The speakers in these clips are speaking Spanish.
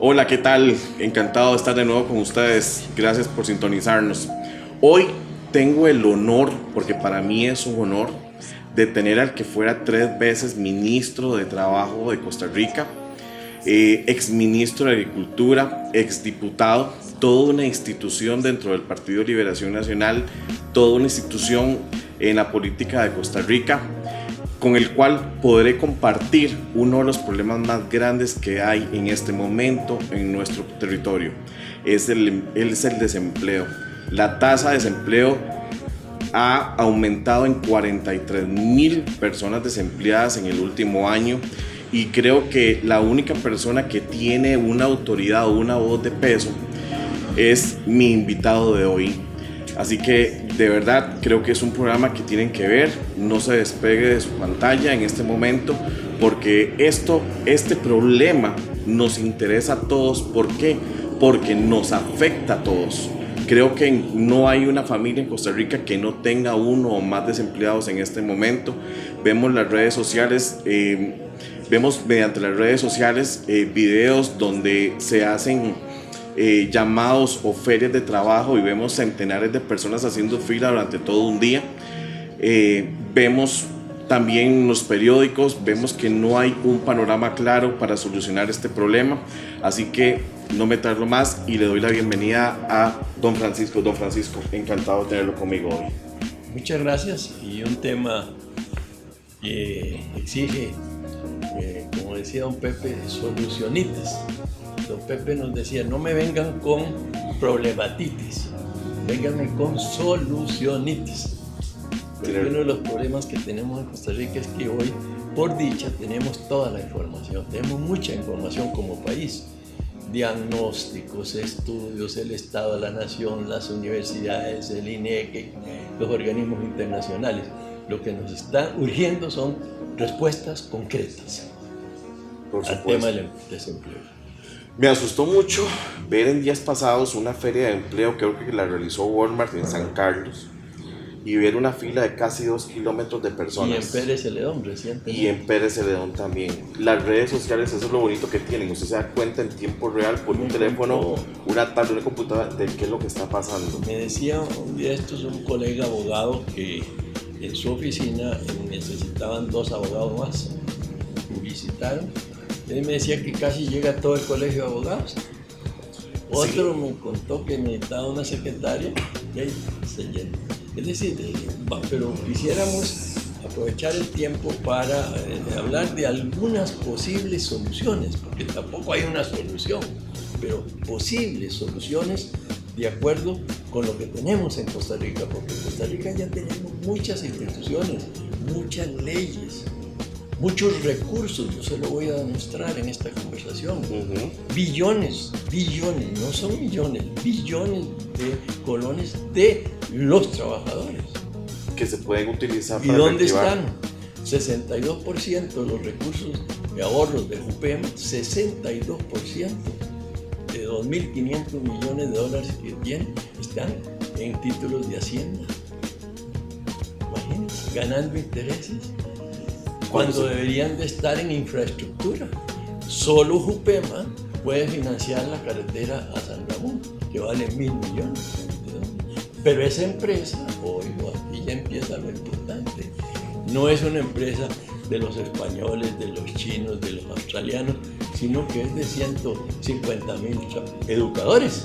Hola, ¿qué tal? Encantado de estar de nuevo con ustedes. Gracias por sintonizarnos. Hoy tengo el honor, porque para mí es un honor, de tener al que fuera 3 veces ministro de Trabajo de Costa Rica, ex ministro de Agricultura, ex diputado, toda una institución dentro del Partido de Liberación Nacional, toda una institución en la política de Costa Rica, con el cual podré compartir uno de los problemas más grandes que hay en este momento en nuestro territorio. Es el desempleo. La tasa de desempleo ha aumentado en 43,000 personas desempleadas en el último año, y creo que la única persona que tiene una autoridad o una voz de peso es mi invitado de hoy. Así que de verdad creo que es un programa que tienen que ver. No se despegue de su pantalla en este momento, porque este problema nos interesa a todos. ¿Por qué? Porque nos afecta a todos. Creo que no hay una familia en Costa Rica que no tenga uno o más desempleados en este momento. Vemos las redes sociales, vemos mediante las redes sociales videos donde se hacen llamados o ferias de trabajo, y vemos centenares de personas haciendo fila durante todo un día. Vemos también en los periódicos, vemos que no hay un panorama claro para solucionar este problema. Así que no me tardo más y le doy la bienvenida a don Francisco. Don Francisco, encantado de tenerlo conmigo hoy. Muchas gracias. Y un tema que exige, como decía don Pepe, solucionitis. Don Pepe nos decía: no me vengan con problematitis, vénganme con solucionitis. Porque uno de los problemas que tenemos en Costa Rica es que hoy, por dicha, tenemos toda la información, tenemos mucha información como país. Diagnósticos, estudios, el Estado de la Nación, las universidades, el INEC, los organismos internacionales. Lo que nos está urgiendo son respuestas concretas al tema del desempleo. Me asustó mucho ver en días pasados una feria de empleo, creo que la realizó Walmart en San Carlos, y ver una fila de casi 2 kilómetros de personas. Y en Pérez Celedón recientemente. Y en Pérez Celedón también. Las redes sociales, eso es lo bonito que tienen. Usted se da cuenta en tiempo real por un teléfono, una tablet, una computadora, de qué es lo que está pasando. Me decía un día un colega abogado que en su oficina necesitaban 2 abogados más. Me visitaron. Él me decía que casi llega todo el colegio de abogados. Otro me contó que necesitaba una secretaria y ahí se llena. Es decir, pero quisiéramos aprovechar el tiempo para hablar de algunas posibles soluciones, porque tampoco hay una solución, pero posibles soluciones de acuerdo con lo que tenemos en Costa Rica, porque en Costa Rica ya tenemos muchas instituciones, muchas leyes, muchos recursos. Yo se lo voy a demostrar en esta conversación. Billones, no son millones, billones de colones de los trabajadores. Que se pueden utilizar para reactivar. ¿Y dónde están? 62% de los recursos de ahorros de JUPEM, 62% de 2.500 millones de dólares que tienen, están en títulos de Hacienda. Imagínense, ganando intereses, cuando deberían de estar en infraestructura. Solo JUPEMA puede financiar la carretera a San Ramón, que vale 1.000 millones. Pero esa empresa, aquí ya empieza lo importante, no es una empresa de los españoles, de los chinos, de los australianos, sino que es de 150,000 educadores.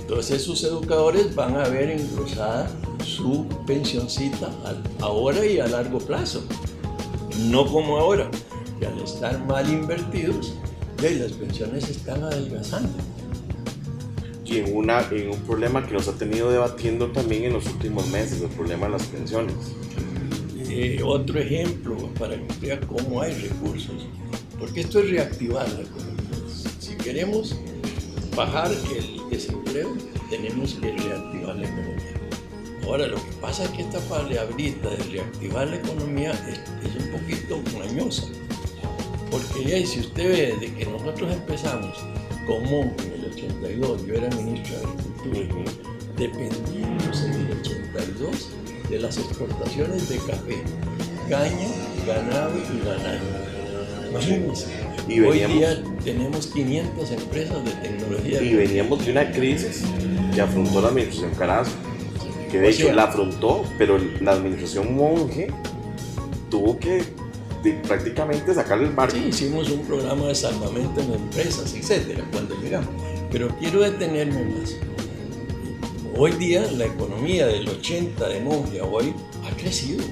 Entonces sus educadores van a ver engrosada su pensioncita ahora y a largo plazo. No como ahora, que al estar mal invertidos, las pensiones están adelgazando. Y en un problema que nos ha tenido debatiendo también en los últimos meses, el problema de las pensiones. Otro ejemplo para que vea cómo hay recursos, porque esto es reactivar la economía. Si queremos bajar el desempleo, tenemos que reactivar la economía. Ahora, lo que pasa es que esta palabrita de reactivar la economía es un poquito mañosa, porque si usted ve desde que nosotros empezamos con Monk en el 82, yo era ministro de Agricultura, dependíamos en el 82 de las exportaciones de café, caña, ganado y banano. Imagínense, Y hoy veníamos- día tenemos 500 empresas de tecnología. Y veníamos de una crisis que afrontó la administración Carazo, que de O hecho sea, la afrontó, pero la administración Monge tuvo que prácticamente sacarle el barco. Sí, hicimos un programa de salvamento en empresas, etcétera, cuando llegamos. Pero quiero detenerme más. Hoy día la economía del 80 de Monge a hoy ha crecido.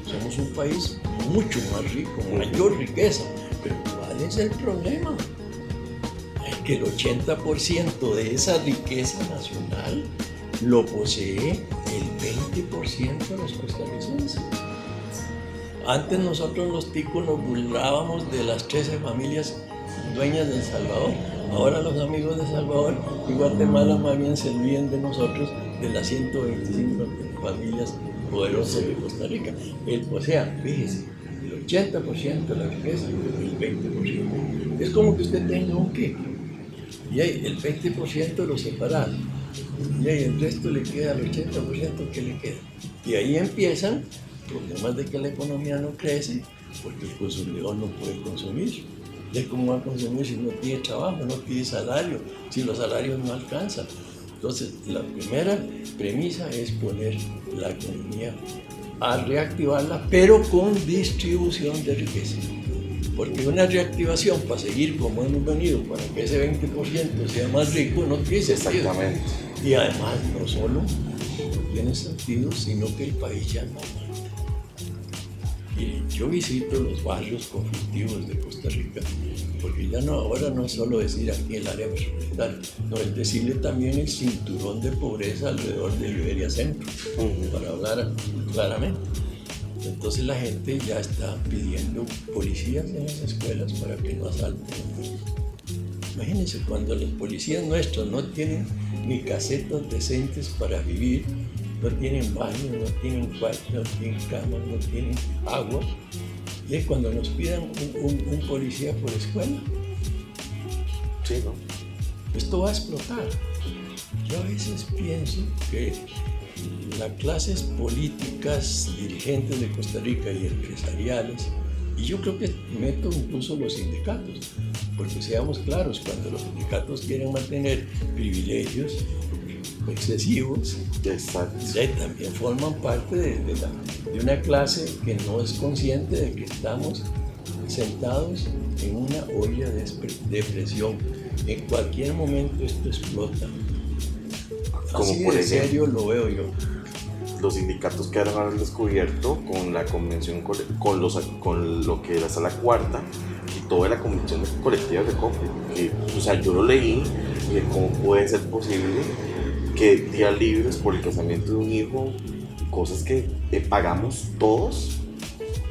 Somos un país mucho más rico, mayor riqueza. Pero ¿cuál es el problema? Es que el 80% de esa riqueza nacional lo posee el 20% de los costarricenses. Antes nosotros los ticos nos burlábamos de las 13 familias dueñas de El Salvador. Ahora los amigos de Salvador y Guatemala más bien se olvidan de nosotros, de las 125 familias poderosas de Costa Rica. O sea, fíjese, el 80% de la riqueza, el 20%. Es como que usted tenga un queque y ahí el 20% lo separa y ahí el resto le queda al 80% que le queda. Y ahí empiezan problemas de que la economía no crece porque el consumidor no puede consumir. ¿Y cómo va a consumir si no tiene trabajo, no tiene salario, si los salarios no alcanzan? Entonces, la primera premisa es poner la economía a reactivarla, pero con distribución de riqueza. Porque una reactivación para seguir como hemos venido, para que ese 20% sea más rico, no tiene sentido. Exactamente. Y además, no solo no tiene sentido, sino que el país ya no. Y yo visito los barrios conflictivos de Costa Rica, porque ya no, ahora no es solo decir aquí el área metropolitana, no, es decirle también el cinturón de pobreza alrededor de Liberia Centro, para hablar claramente. Entonces la gente ya está pidiendo policías en las escuelas para que no asalten. Imagínense, cuando los policías nuestros no tienen ni casetas decentes para vivir, no tienen baño, no tienen cuarto, no tienen cama, no tienen agua, y es cuando nos pidan un policía por escuela. Sí, ¿no? Esto va a explotar. Yo a veces pienso que las clases políticas, dirigentes de Costa Rica y empresariales, y yo creo que meto incluso los sindicatos, porque seamos claros, cuando los sindicatos quieren mantener privilegios excesivos, Exacto. también forman parte de una clase que no es consciente de que estamos sentados en una olla de presión. En cualquier momento esto explota. Como Así por de ejemplo, serio lo veo yo. los sindicatos quedaron al descubierto con la convención, con lo que la sala cuarta y toda la convención colectiva de COPE. O sea, yo lo leí y de cómo puede ser posible que días libres por el casamiento de un hijo, cosas que pagamos todos,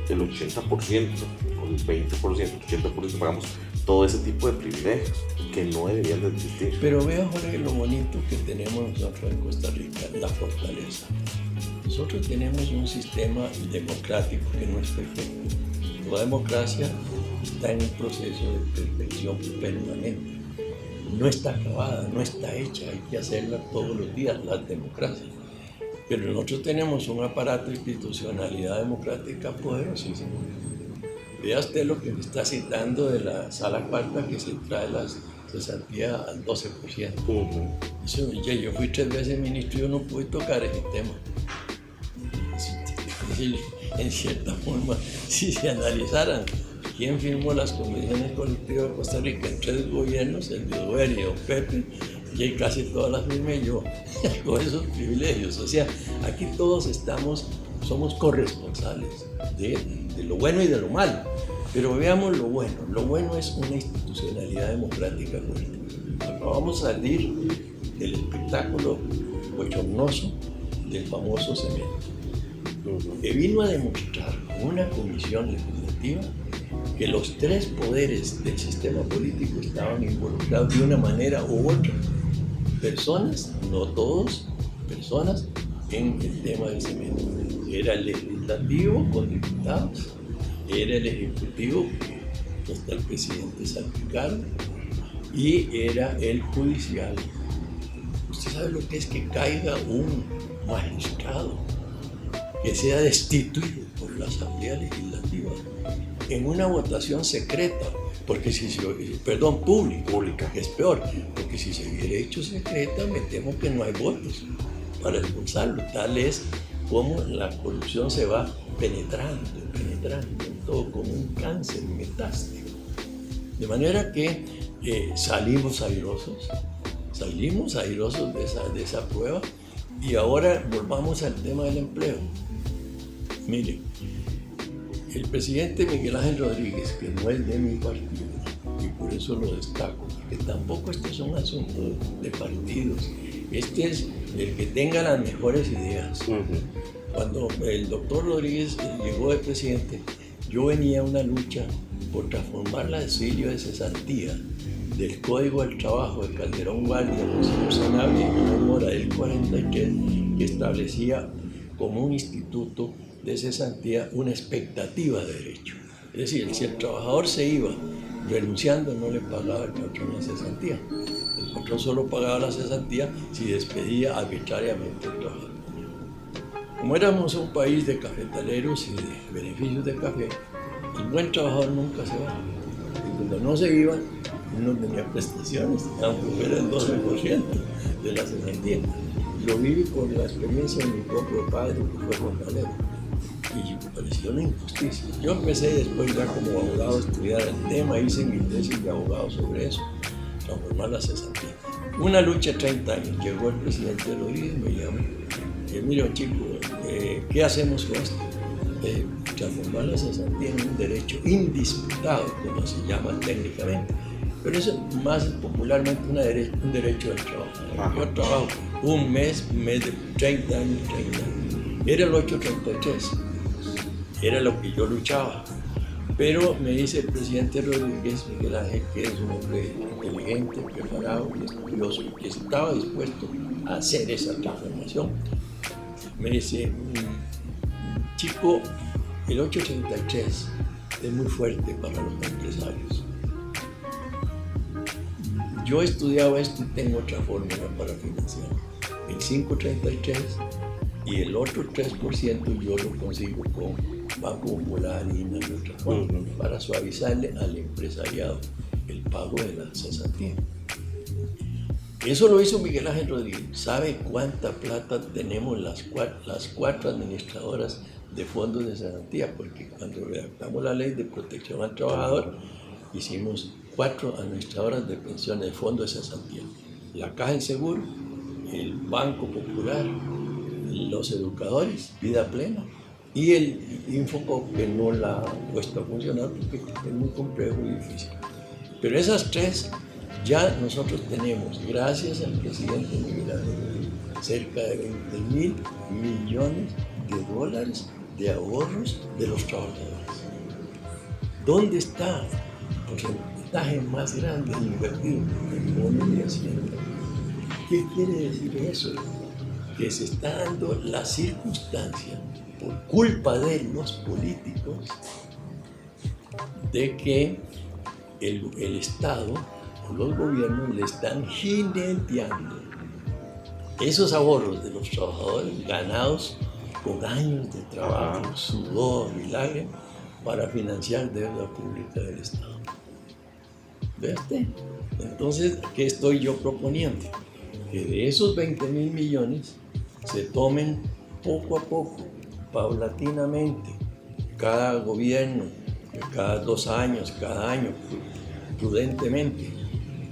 el 80%, o el 20%, el 80% pagamos todo ese tipo de privilegios que no deberían de existir. Pero vea, Jorge, lo bonito que tenemos nosotros en Costa Rica, la fortaleza. Nosotros tenemos un sistema democrático que no es perfecto. Toda democracia está en un proceso de perfección permanente. No está acabada, no está hecha, hay que hacerla todos los días, la democracia. Pero nosotros tenemos un aparato de institucionalidad democrática poderosísimo. Vea usted lo que me está citando de la sala cuarta, que se trae la cesantía al 12%. Eso, yo fui 3 veces ministro y yo no pude tocar ese tema. En cierta forma, si se analizaran quién firmó las convenciones colectivas de Costa Rica en 3 gobiernos, el de Ober y don Pepe, y casi todas las firmé yo, con esos privilegios. O sea, aquí todos somos corresponsables de lo bueno y de lo malo. Pero veamos lo bueno. Lo bueno es una institucionalidad democrática fuerte. Acabamos de salir del espectáculo bochornoso del famoso cemento, que vino a demostrar con una comisión legislativa que los 3 poderes del sistema político estaban involucrados de una manera u otra. Personas, no todos, personas en el tema del cemento. Era el legislativo con diputados, era el ejecutivo, que está el presidente Salpicaro, y era el judicial. Usted sabe lo que es que caiga un magistrado que sea destituido por la Asamblea Legislativa. en una votación secreta, porque pública, que es peor, porque si se hubiera hecho secreta, me temo que no hay votos para expulsarlo. Tal es como la corrupción se va penetrando en todo como un cáncer metástico. De manera que salimos airosos de esa prueba. Y ahora volvamos al tema del empleo. Mire, el presidente Miguel Ángel Rodríguez, que no es de mi partido, y por eso lo destaco, que tampoco este es un asunto de partidos, este es el que tenga las mejores ideas. Cuando el doctor Rodríguez llegó de presidente, yo venía a una lucha por transformar la auxilio de cesantía del Código del Trabajo de Calderón Guardia, José Sanabria y Manuel Mora del 43, que establecía como un instituto de cesantía una expectativa de derecho. Es decir, si el trabajador se iba renunciando, no le pagaba el patrón la cesantía. El patrón solo pagaba la cesantía si despedía arbitrariamente al trabajador. Como éramos un país de cafetaleros y de beneficios de café, el buen trabajador nunca se va. Y cuando no se iba, no tenía prestaciones, aunque fuera el 12% de la cesantía. Lo viví por la experiencia de mi propio padre, que fue jornalero, y me pareció una injusticia. Yo empecé después ya como abogado a estudiar el tema, hice mi tesis de abogado sobre eso, transformar la cesantía. Una lucha de 30 años, llegó el presidente Rodríguez, me llamó, y mira chico, ¿qué hacemos con esto? Transformar la cesantía en un derecho indisputado, como se llama técnicamente. Pero eso es más popularmente un derecho del trabajo. Yo trabajo un mes de 30 años. Era el 833, era lo que yo luchaba. Pero me dice el presidente Rodríguez Miguel Ángel, que es un hombre inteligente, preparado, estudioso, que estaba dispuesto a hacer esa transformación. Me dice, chico, el 833 es muy fuerte para los empresarios. Yo he estudiado esto y tengo otra fórmula para financiar. El 533 y el otro 3% yo lo consigo con Banco Popular y una y otra forma para suavizarle al empresariado el pago de la cesantía. Eso lo hizo Miguel Ángel Rodríguez. ¿Sabe cuánta plata tenemos las cuatro administradoras de fondos de cesantía? Porque cuando redactamos la ley de protección al trabajador, hicimos 4 administradoras de pensiones de fondos de cesantía. La Caja del Seguro, el Banco Popular, los educadores, Vida Plena, y el Infocop, que no la ha puesto a funcionar porque es muy complejo y difícil. Pero esas 3 ya nosotros tenemos, gracias al presidente Miguel Ángel, cerca de $20.000 millones de ahorros de los trabajadores. ¿Dónde está el porcentaje más grande invertido en bonos de Hacienda? ¿Qué quiere decir eso? Que se está dando la circunstancia, por culpa de los políticos, de que el Estado o los gobiernos le están jineteando esos ahorros de los trabajadores ganados con años de trabajo, sudor y lágrimas para financiar deuda pública del Estado. ¿Ve usted? Entonces, ¿qué estoy yo proponiendo? Que de esos 20.000 millones se tomen poco a poco, paulatinamente, cada gobierno, cada 2 años, cada año, prudentemente,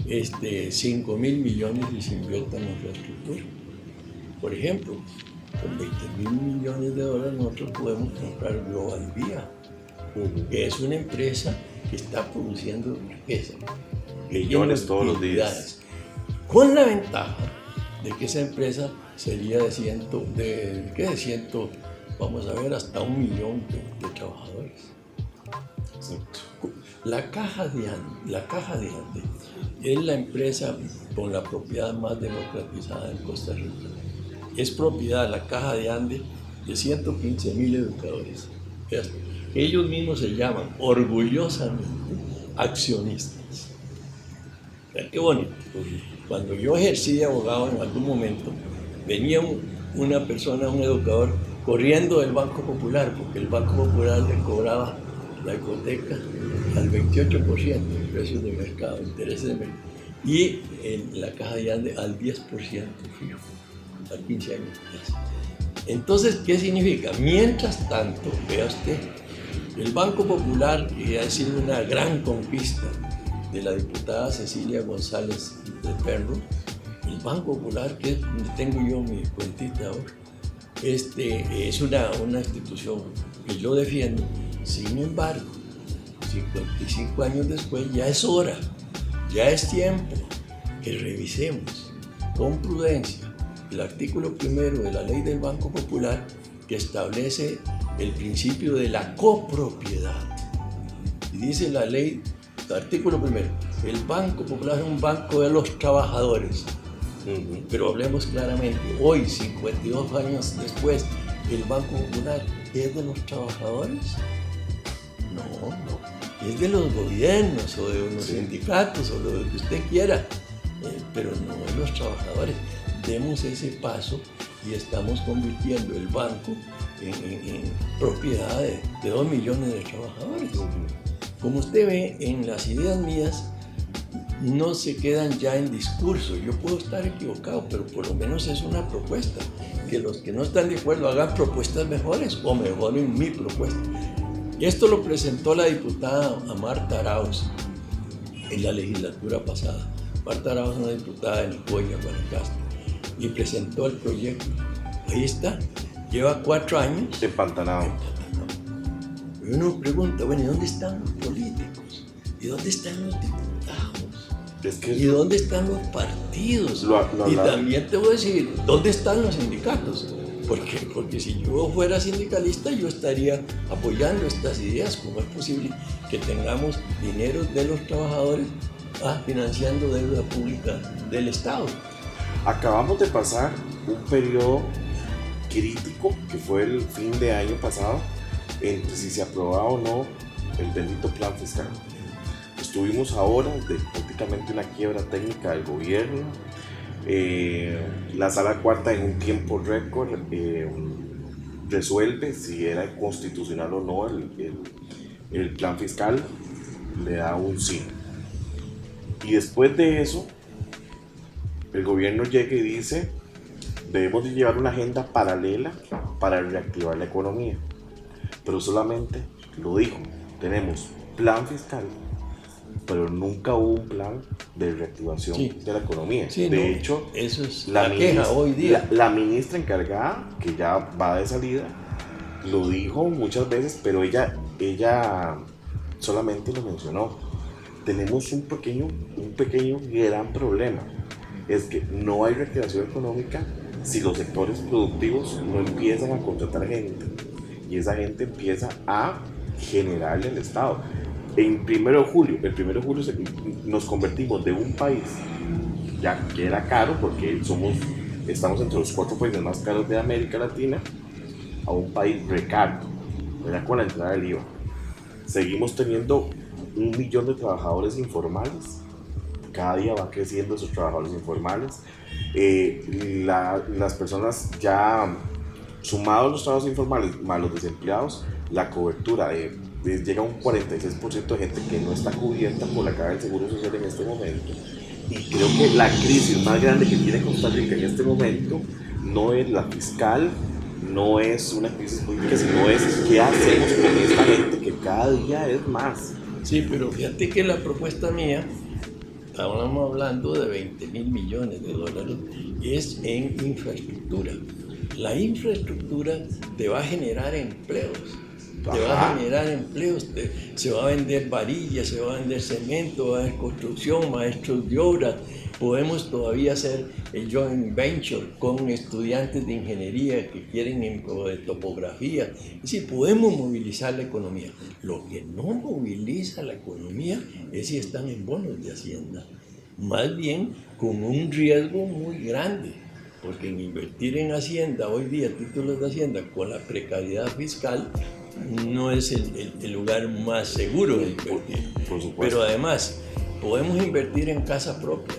5.000 millones y se inviertan en infraestructura. Por ejemplo, con $20.000 millones nosotros podemos comprar Global Vía, que es una empresa que está produciendo riqueza, millones todos los días, con la ventaja de que esa empresa sería vamos a ver, hasta 1 millón de trabajadores. Exacto. La Caja de Ande es la empresa con la propiedad más democratizada en Costa Rica. Es propiedad, la Caja de Ande, de 115.000 educadores. Ellos mismos se llaman orgullosamente accionistas. Qué bonito. Cuando yo ejercí de abogado en algún momento, venía una persona, un educador, corriendo del Banco Popular, porque el Banco Popular le cobraba la hipoteca al 28%, precios de mercado, intereses de mercado, y en la Caja de Ande al 10% fijo, a 15 años plazo. Entonces, ¿qué significa? Mientras tanto, vea usted, el Banco Popular, que ha sido una gran conquista de la diputada Cecilia González de Perro, el Banco Popular, que es donde tengo yo mi cuentita ahora, es una institución que yo defiendo. Sin embargo, 55 años después ya es hora, ya es tiempo que revisemos con prudencia el artículo 1 de la ley del Banco Popular, que establece el principio de la copropiedad. Y dice la ley, el artículo 1, el Banco Popular es un banco de los trabajadores. Pero hablemos claramente, hoy, 52 años después, ¿el Banco Popular es de los trabajadores? No, es de los gobiernos o de los sindicatos o lo que usted quiera, pero no de los trabajadores. Demos ese paso y estamos convirtiendo el banco en propiedad de 2 millones de trabajadores. Como usted ve, en las ideas mías no se quedan ya en discurso. Yo puedo estar equivocado, pero por lo menos es una propuesta. Que los que no están de acuerdo hagan propuestas mejores o mejoren mi propuesta. Esto lo presentó la diputada Marta Arauz en la legislatura pasada. Marta Arauz es una diputada de Nicoya, Guanacaste, y presentó el proyecto. Ahí está, lleva 4 años. Empantanado. Y uno pregunta, bueno, ¿y dónde están los políticos? ¿Y dónde están los diputados? ¿Y dónde están los partidos? Y también te voy a decir, ¿dónde están los sindicatos? Porque si yo fuera sindicalista, yo estaría apoyando estas ideas. ¿Cómo es posible que tengamos dinero de los trabajadores financiando deuda pública del Estado? Acabamos de pasar un periodo crítico, que fue el fin de año pasado, entre si se aprobaba o no el bendito plan fiscal. Estuvimos ahora de prácticamente una quiebra técnica del gobierno. La sala cuarta en un tiempo récord resuelve si era constitucional o no el plan fiscal, le da un sí. Y después de eso, el gobierno llega y dice, debemos de llevar una agenda paralela para reactivar la economía. Pero solamente lo dijo, tenemos plan fiscal, pero nunca hubo un plan de reactivación de la economía. Sí, de hecho, eso es la queja hoy día. La ministra encargada, que ya va de salida, lo dijo muchas veces, pero ella solamente lo mencionó. Tenemos un pequeño gran problema. Es que no hay reactivación económica si los sectores productivos no empiezan a contratar gente y esa gente empieza a generarle al Estado. El 1 de julio nos convertimos de un país ya que era caro, porque estamos entre los 4 países más caros de América Latina, a un país recaro, ya con la entrada del IVA. Seguimos teniendo 1 millón de trabajadores informales. Cada día va creciendo esos trabajadores informales. Las personas ya, sumados los trabajadores informales más los desempleados, la cobertura llega a un 46% de gente que no está cubierta por la Caja del Seguro Social en este momento. Y creo que la crisis más grande que tiene Costa Rica en este momento no es la fiscal, no es una crisis política, sino es qué hacemos con esta gente que cada día es más. Sí, pero fíjate que la propuesta mía, estamos hablando de 20.000 millones de dólares, es en infraestructura. La infraestructura te va a generar empleos. Te va a generar empleos, se va a vender varillas, se va a vender cemento, va a haber construcción, maestros de obra. Podemos todavía hacer el joint venture con estudiantes de ingeniería que quieren o de topografía. Es decir, podemos movilizar la economía. Lo que no moviliza la economía es si están en bonos de Hacienda. Más bien con un riesgo muy grande. Porque en invertir en Hacienda, hoy día títulos de Hacienda con la precariedad fiscal, no es el lugar más seguro de invertir. Por supuesto. Pero además, podemos invertir en casa propia.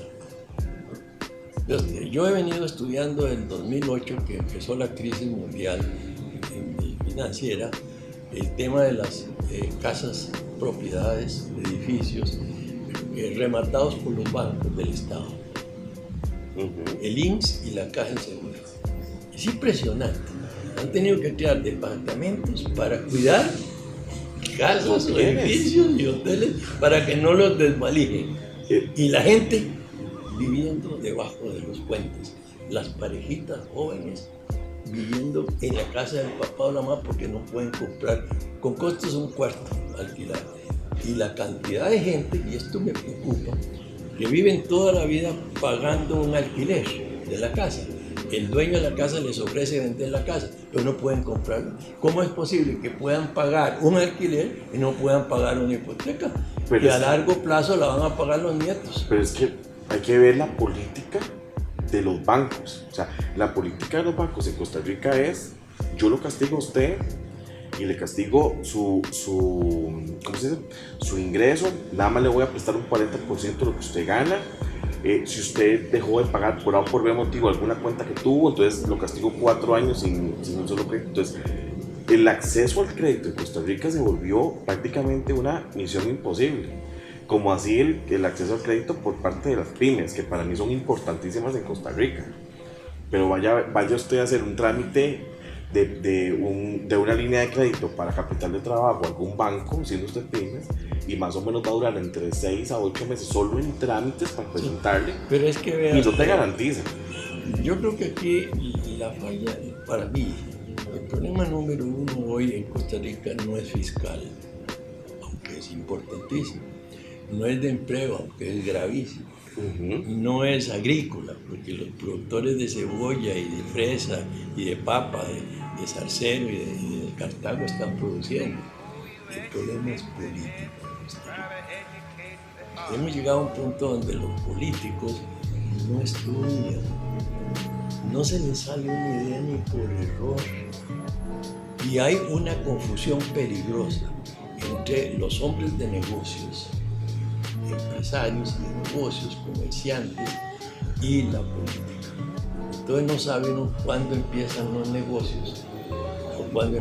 Yo he venido estudiando desde el 2008, que empezó la crisis mundial financiera, el tema de las casas, propiedades, edificios rematados por los bancos del Estado, el INSS y la Caja de Seguro. Es impresionante. Han tenido que crear departamentos para cuidar casas, edificios y hoteles para que no los desvalijen. Y la gente viviendo debajo de los puentes, las parejitas jóvenes viviendo en la casa del papá o la mamá porque no pueden comprar con costos un cuarto alquilar. Y la cantidad de gente, y esto me preocupa, que viven toda la vida pagando un alquiler de la casa. El dueño de la casa les ofrece vender la casa, pero no pueden comprarla. ¿Cómo es posible que puedan pagar un alquiler y no puedan pagar una hipoteca? Pero que a largo plazo la van a pagar los nietos. Pero es que hay que ver la política de los bancos. O sea, la política de los bancos en Costa Rica es: yo lo castigo a usted y le castigo ¿cómo se dice? Su ingreso, nada más le voy a prestar un 40% de lo que usted gana. Si usted dejó de pagar por A o por B motivo alguna cuenta que tuvo, entonces lo castigo 4 años sin un solo crédito. Entonces, el acceso al crédito en Costa Rica se volvió prácticamente una misión imposible. Como así el acceso al crédito por parte de las pymes, que para mí son importantísimas en Costa Rica. Pero vaya usted a hacer un trámite de una línea de crédito para capital de trabajo, algún banco, siendo usted pymes, y más o menos va a durar entre 6 a 8 meses solo en trámites para presentarle. Pero es que vean, y no te garantiza. Yo creo que aquí la falla, para mí, el problema número uno hoy en Costa Rica no es fiscal, aunque es importantísimo. No es de empleo, aunque es gravísimo. No es agrícola, porque los productores de cebolla y de fresa y de papa, de zarcero y de Cartago están produciendo. El problema es político. Hemos llegado a un punto donde los políticos no estudian, no se les sale una idea ni por error. Y hay una confusión peligrosa entre los hombres de negocios, empresarios de negocios, comerciantes y la política. Entonces no saben cuándo empiezan los negocios o cuándo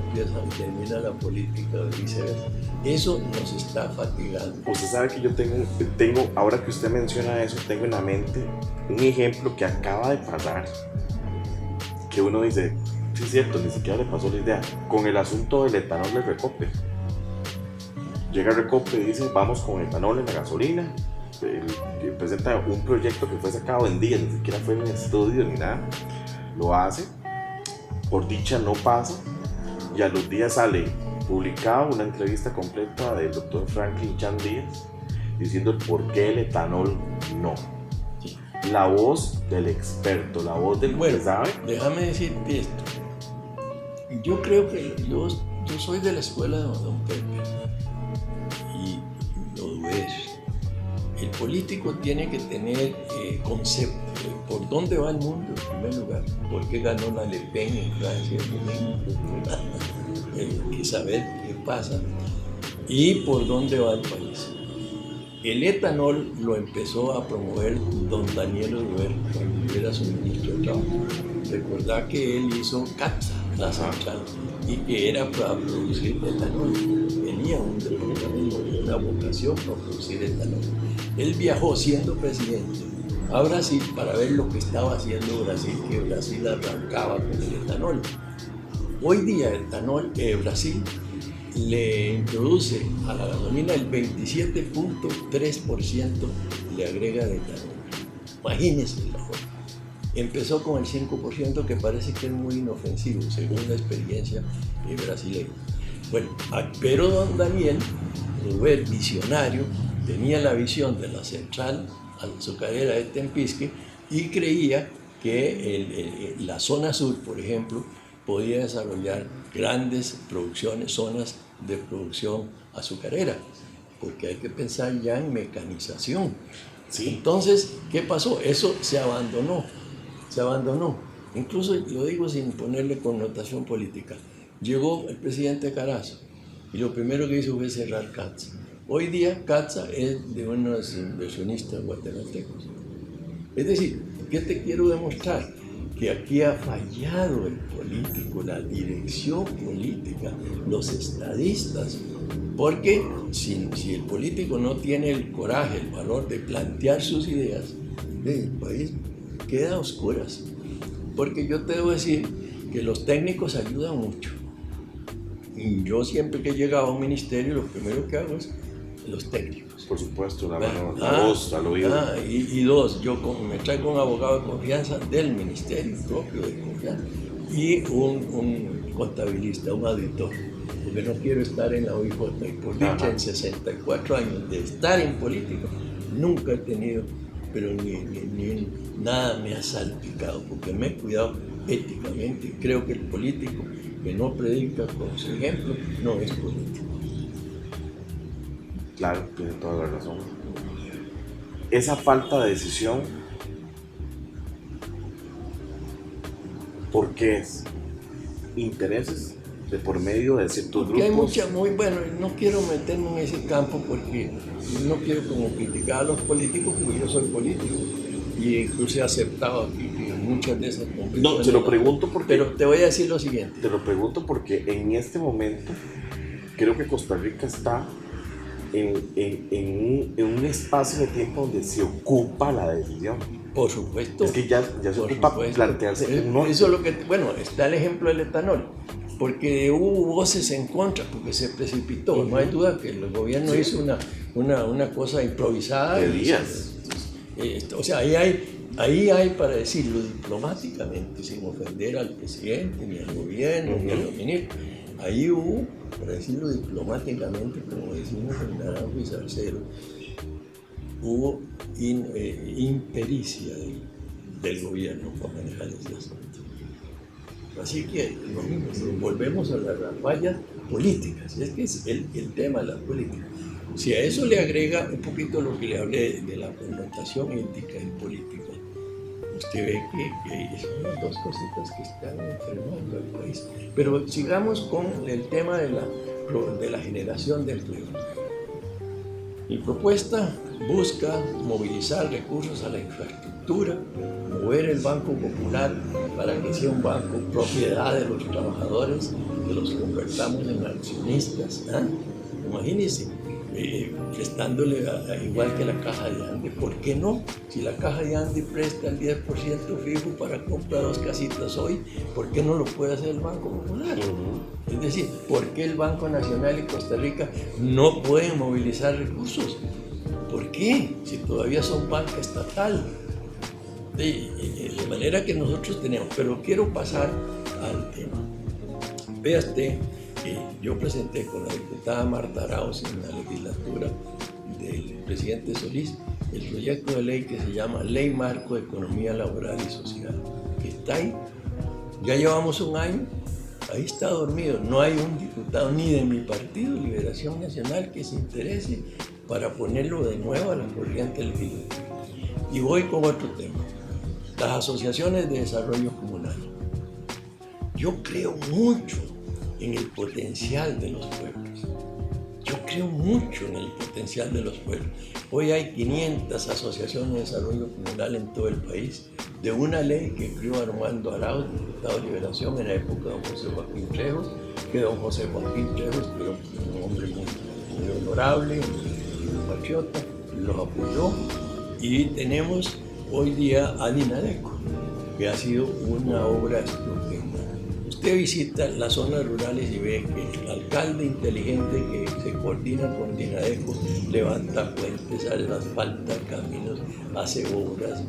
termina la política o viceversa. Eso nos está fatigando. Usted sabe que yo tengo, ahora que usted menciona eso, tengo en la mente un ejemplo que acaba de pasar, que uno dice, sí es cierto, ni siquiera le pasó la idea, con el asunto del etanol de Recope. Llega Recope y dice, vamos con etanol en la gasolina. Presenta un proyecto que fue sacado en días, ni siquiera fue en estudio ni nada. Lo hace, por dicha no pasa, y a los días sale publicado una entrevista completa del doctor Franklin Chan Díaz diciendo el por qué el etanol no. La voz del experto, la voz del que sabe. Déjame decirte esto. Yo creo que yo soy de la escuela de Don Pepe y lo dudé. El político tiene que tener concepto de por dónde va el mundo en primer lugar, por qué ganó la Le Pen en Francia, hay que saber qué pasa y por dónde va el país. El etanol lo empezó a promover don Daniel Oduber cuando era su ministro de Trabajo. Recordá que él hizo CATSA, la central, y que era para producir etanol. Tenía un departamento, una vocación para producir etanol. Él viajó siendo presidente a Brasil para ver lo que estaba haciendo Brasil, que Brasil arrancaba con el etanol. Hoy día Brasil le introduce a la gasolina el 27.3% le agrega de etanol. Imagínense la forma. Empezó con el 5% que parece que es muy inofensivo según la experiencia brasileña. Bueno, pero don Daniel, el visionario, tenía la visión de la central azucarera de Tempisque y creía que la zona sur, por ejemplo, podía desarrollar grandes producciones, zonas de producción azucarera, porque hay que pensar ya en mecanización. Sí. Entonces, ¿qué pasó? Eso se abandonó. Incluso lo digo sin ponerle connotación política. Llegó el presidente Carazo y lo primero que hizo fue cerrar CATSA. Hoy día CATSA es de unos inversionistas guatemaltecos. Es decir, ¿qué te quiero demostrar? que aquí ha fallado el político, la dirección política, los estadistas, porque si el político no tiene el coraje, el valor de plantear sus ideas, el país queda a oscuras. Porque yo te debo decir que los técnicos ayudan mucho. Y yo siempre que he llegado a un ministerio, lo primero que hago es los técnicos. Por supuesto, la voz, al oído. Y dos, yo me traigo un abogado de confianza del ministerio propio de confianza y un contabilista, un auditor, porque no quiero estar en la OIJ. Y por dicha, en 64 años de estar en política, nunca he tenido, pero ni nada me ha salpicado, porque me he cuidado éticamente. Creo que el político que no predica con su ejemplo no es político. Claro, tiene toda la razón. Esa falta de decisión, ¿por qué es? ¿Intereses de por medio de ciertos porque grupos? hay mucha, bueno, no quiero meterme en ese campo porque no quiero como criticar a los políticos, porque yo soy político y incluso he aceptado aquí que muchas de esas convicciones. No, te lo pregunto porque... Pero te voy a decir lo siguiente. Te lo pregunto porque en este momento creo que Costa Rica está en un espacio de tiempo donde se ocupa la decisión. Por supuesto. Es que ya se ocupa plantearse un norte. Eso es lo que, bueno, está el ejemplo del etanol, porque hubo voces en contra, porque se precipitó. No hay duda que el gobierno hizo una cosa improvisada. De días. O sea, ahí hay, para decirlo diplomáticamente, sin ofender al presidente, ni al gobierno, ni a los ministros, ahí hubo, para decirlo diplomáticamente, como decimos en Naranjo y Salcedo, hubo impericia del gobierno para manejar ese asunto. Así que lo mismo, volvemos a las fallas políticas, es que es el tema de la política. Si a eso le agrega un poquito lo que le hablé de la connotación ética y política, usted ve que son las dos cositas que están enfermando al país. Pero sigamos con el tema de la generación de empleo. Mi propuesta busca movilizar recursos a la infraestructura, mover el Banco Popular para que sea un banco propiedad de los trabajadores, que los convertamos en accionistas. Imagínense, prestándole igual que la Caja de Ande. ¿Por qué no? Si la Caja de Ande presta el 10% fijo para comprar 2 casitas hoy, ¿por qué no lo puede hacer el Banco Popular? Es decir, ¿por qué el Banco Nacional y Costa Rica no pueden movilizar recursos? ¿Por qué? Si todavía son banca estatal. De manera que nosotros tenemos, pero quiero pasar al tema. Vea usted, yo presenté con la diputada Marta Arauz en la legislatura del presidente Solís el proyecto de ley que se llama Ley Marco de Economía Laboral y Social, que está ahí. Ya llevamos un año, ahí está dormido. No hay un diputado ni de mi partido, Liberación Nacional, que se interese para ponerlo de nuevo a la corriente legislativa. Y voy con otro tema, las asociaciones de desarrollo comunal. Yo creo mucho en el potencial de los pueblos. Yo creo mucho en el potencial de los pueblos. Hoy hay 500 asociaciones de desarrollo comunal en todo el país, de una ley que creó Armando Arauz, diputado de Liberación, en la época de don José Joaquín Trejos, que don José Joaquín Trejos, pero un hombre muy honorable, muy patriota, los apoyó. Y tenemos hoy día a Dinadeco, que ha sido una obra estupenda. Usted visita las zonas rurales y ve que el alcalde inteligente que se coordina con Dinadeco levanta puentes, asfalta caminos, hace obras.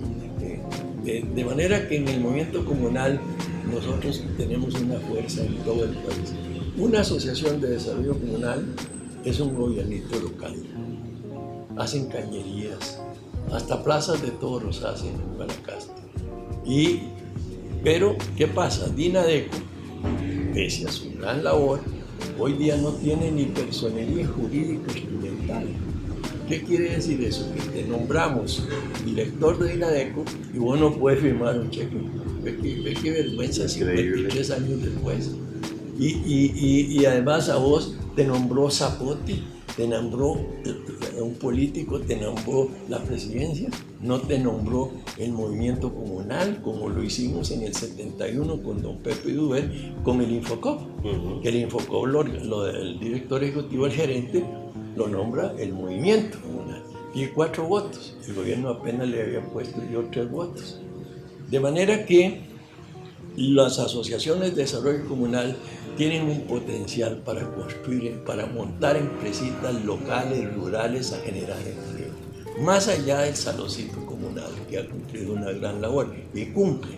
De manera que en el movimiento comunal nosotros tenemos una fuerza en todo el país. Una asociación de desarrollo comunal es un gobernito local. Hacen cañerías, hasta plazas de toros hacen en Guanacaste. Pero, ¿qué pasa? Dinadeco, pese a su gran labor, hoy día no tiene ni personería jurídica instrumental. ¿Qué quiere decir eso? Que te nombramos director de Dinadeco y vos no puedes firmar un cheque. Ve qué vergüenza, 53 años después. Y además a vos te nombró Zapote te nombró un político, te nombró la presidencia, no te nombró el movimiento comunal, como lo hicimos en el 71 con don Pepe Duber, con el Infocop. Que el Infocop, el director ejecutivo, el gerente, lo nombra el movimiento comunal. Y 4 votos. El gobierno apenas le había puesto yo 3 votos. De manera que las asociaciones de desarrollo comunal tienen un potencial para construir, para montar empresitas locales, rurales, a generar empleo. Más allá del saloncito comunal, que ha cumplido una gran labor y cumple.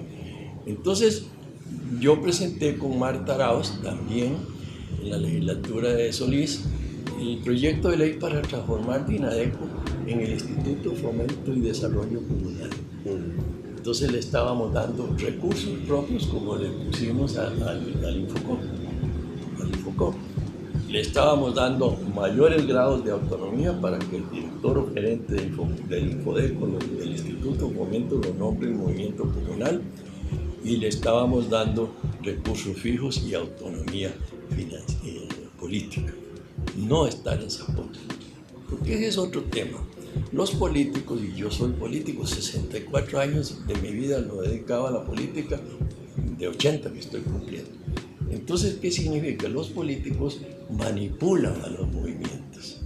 Entonces, yo presenté con Marta Arauz, también en la legislatura de Solís, el proyecto de ley para transformar Dinadeco en el Instituto de Fomento y Desarrollo Comunal. Entonces le estábamos dando recursos propios, como le pusimos al Infocop. Le estábamos dando mayores grados de autonomía para que el director o gerente del Infodeco, del Instituto de Fomento, lo nombre el movimiento comunal, y le estábamos dando recursos fijos y autonomía política. No estar en Zapote, porque ese es otro tema. Los políticos, y yo soy político, 64 años de mi vida lo he dedicado a la política, de 80 que estoy cumpliendo. Entonces, ¿qué significa? Los políticos manipulan a los movimientos.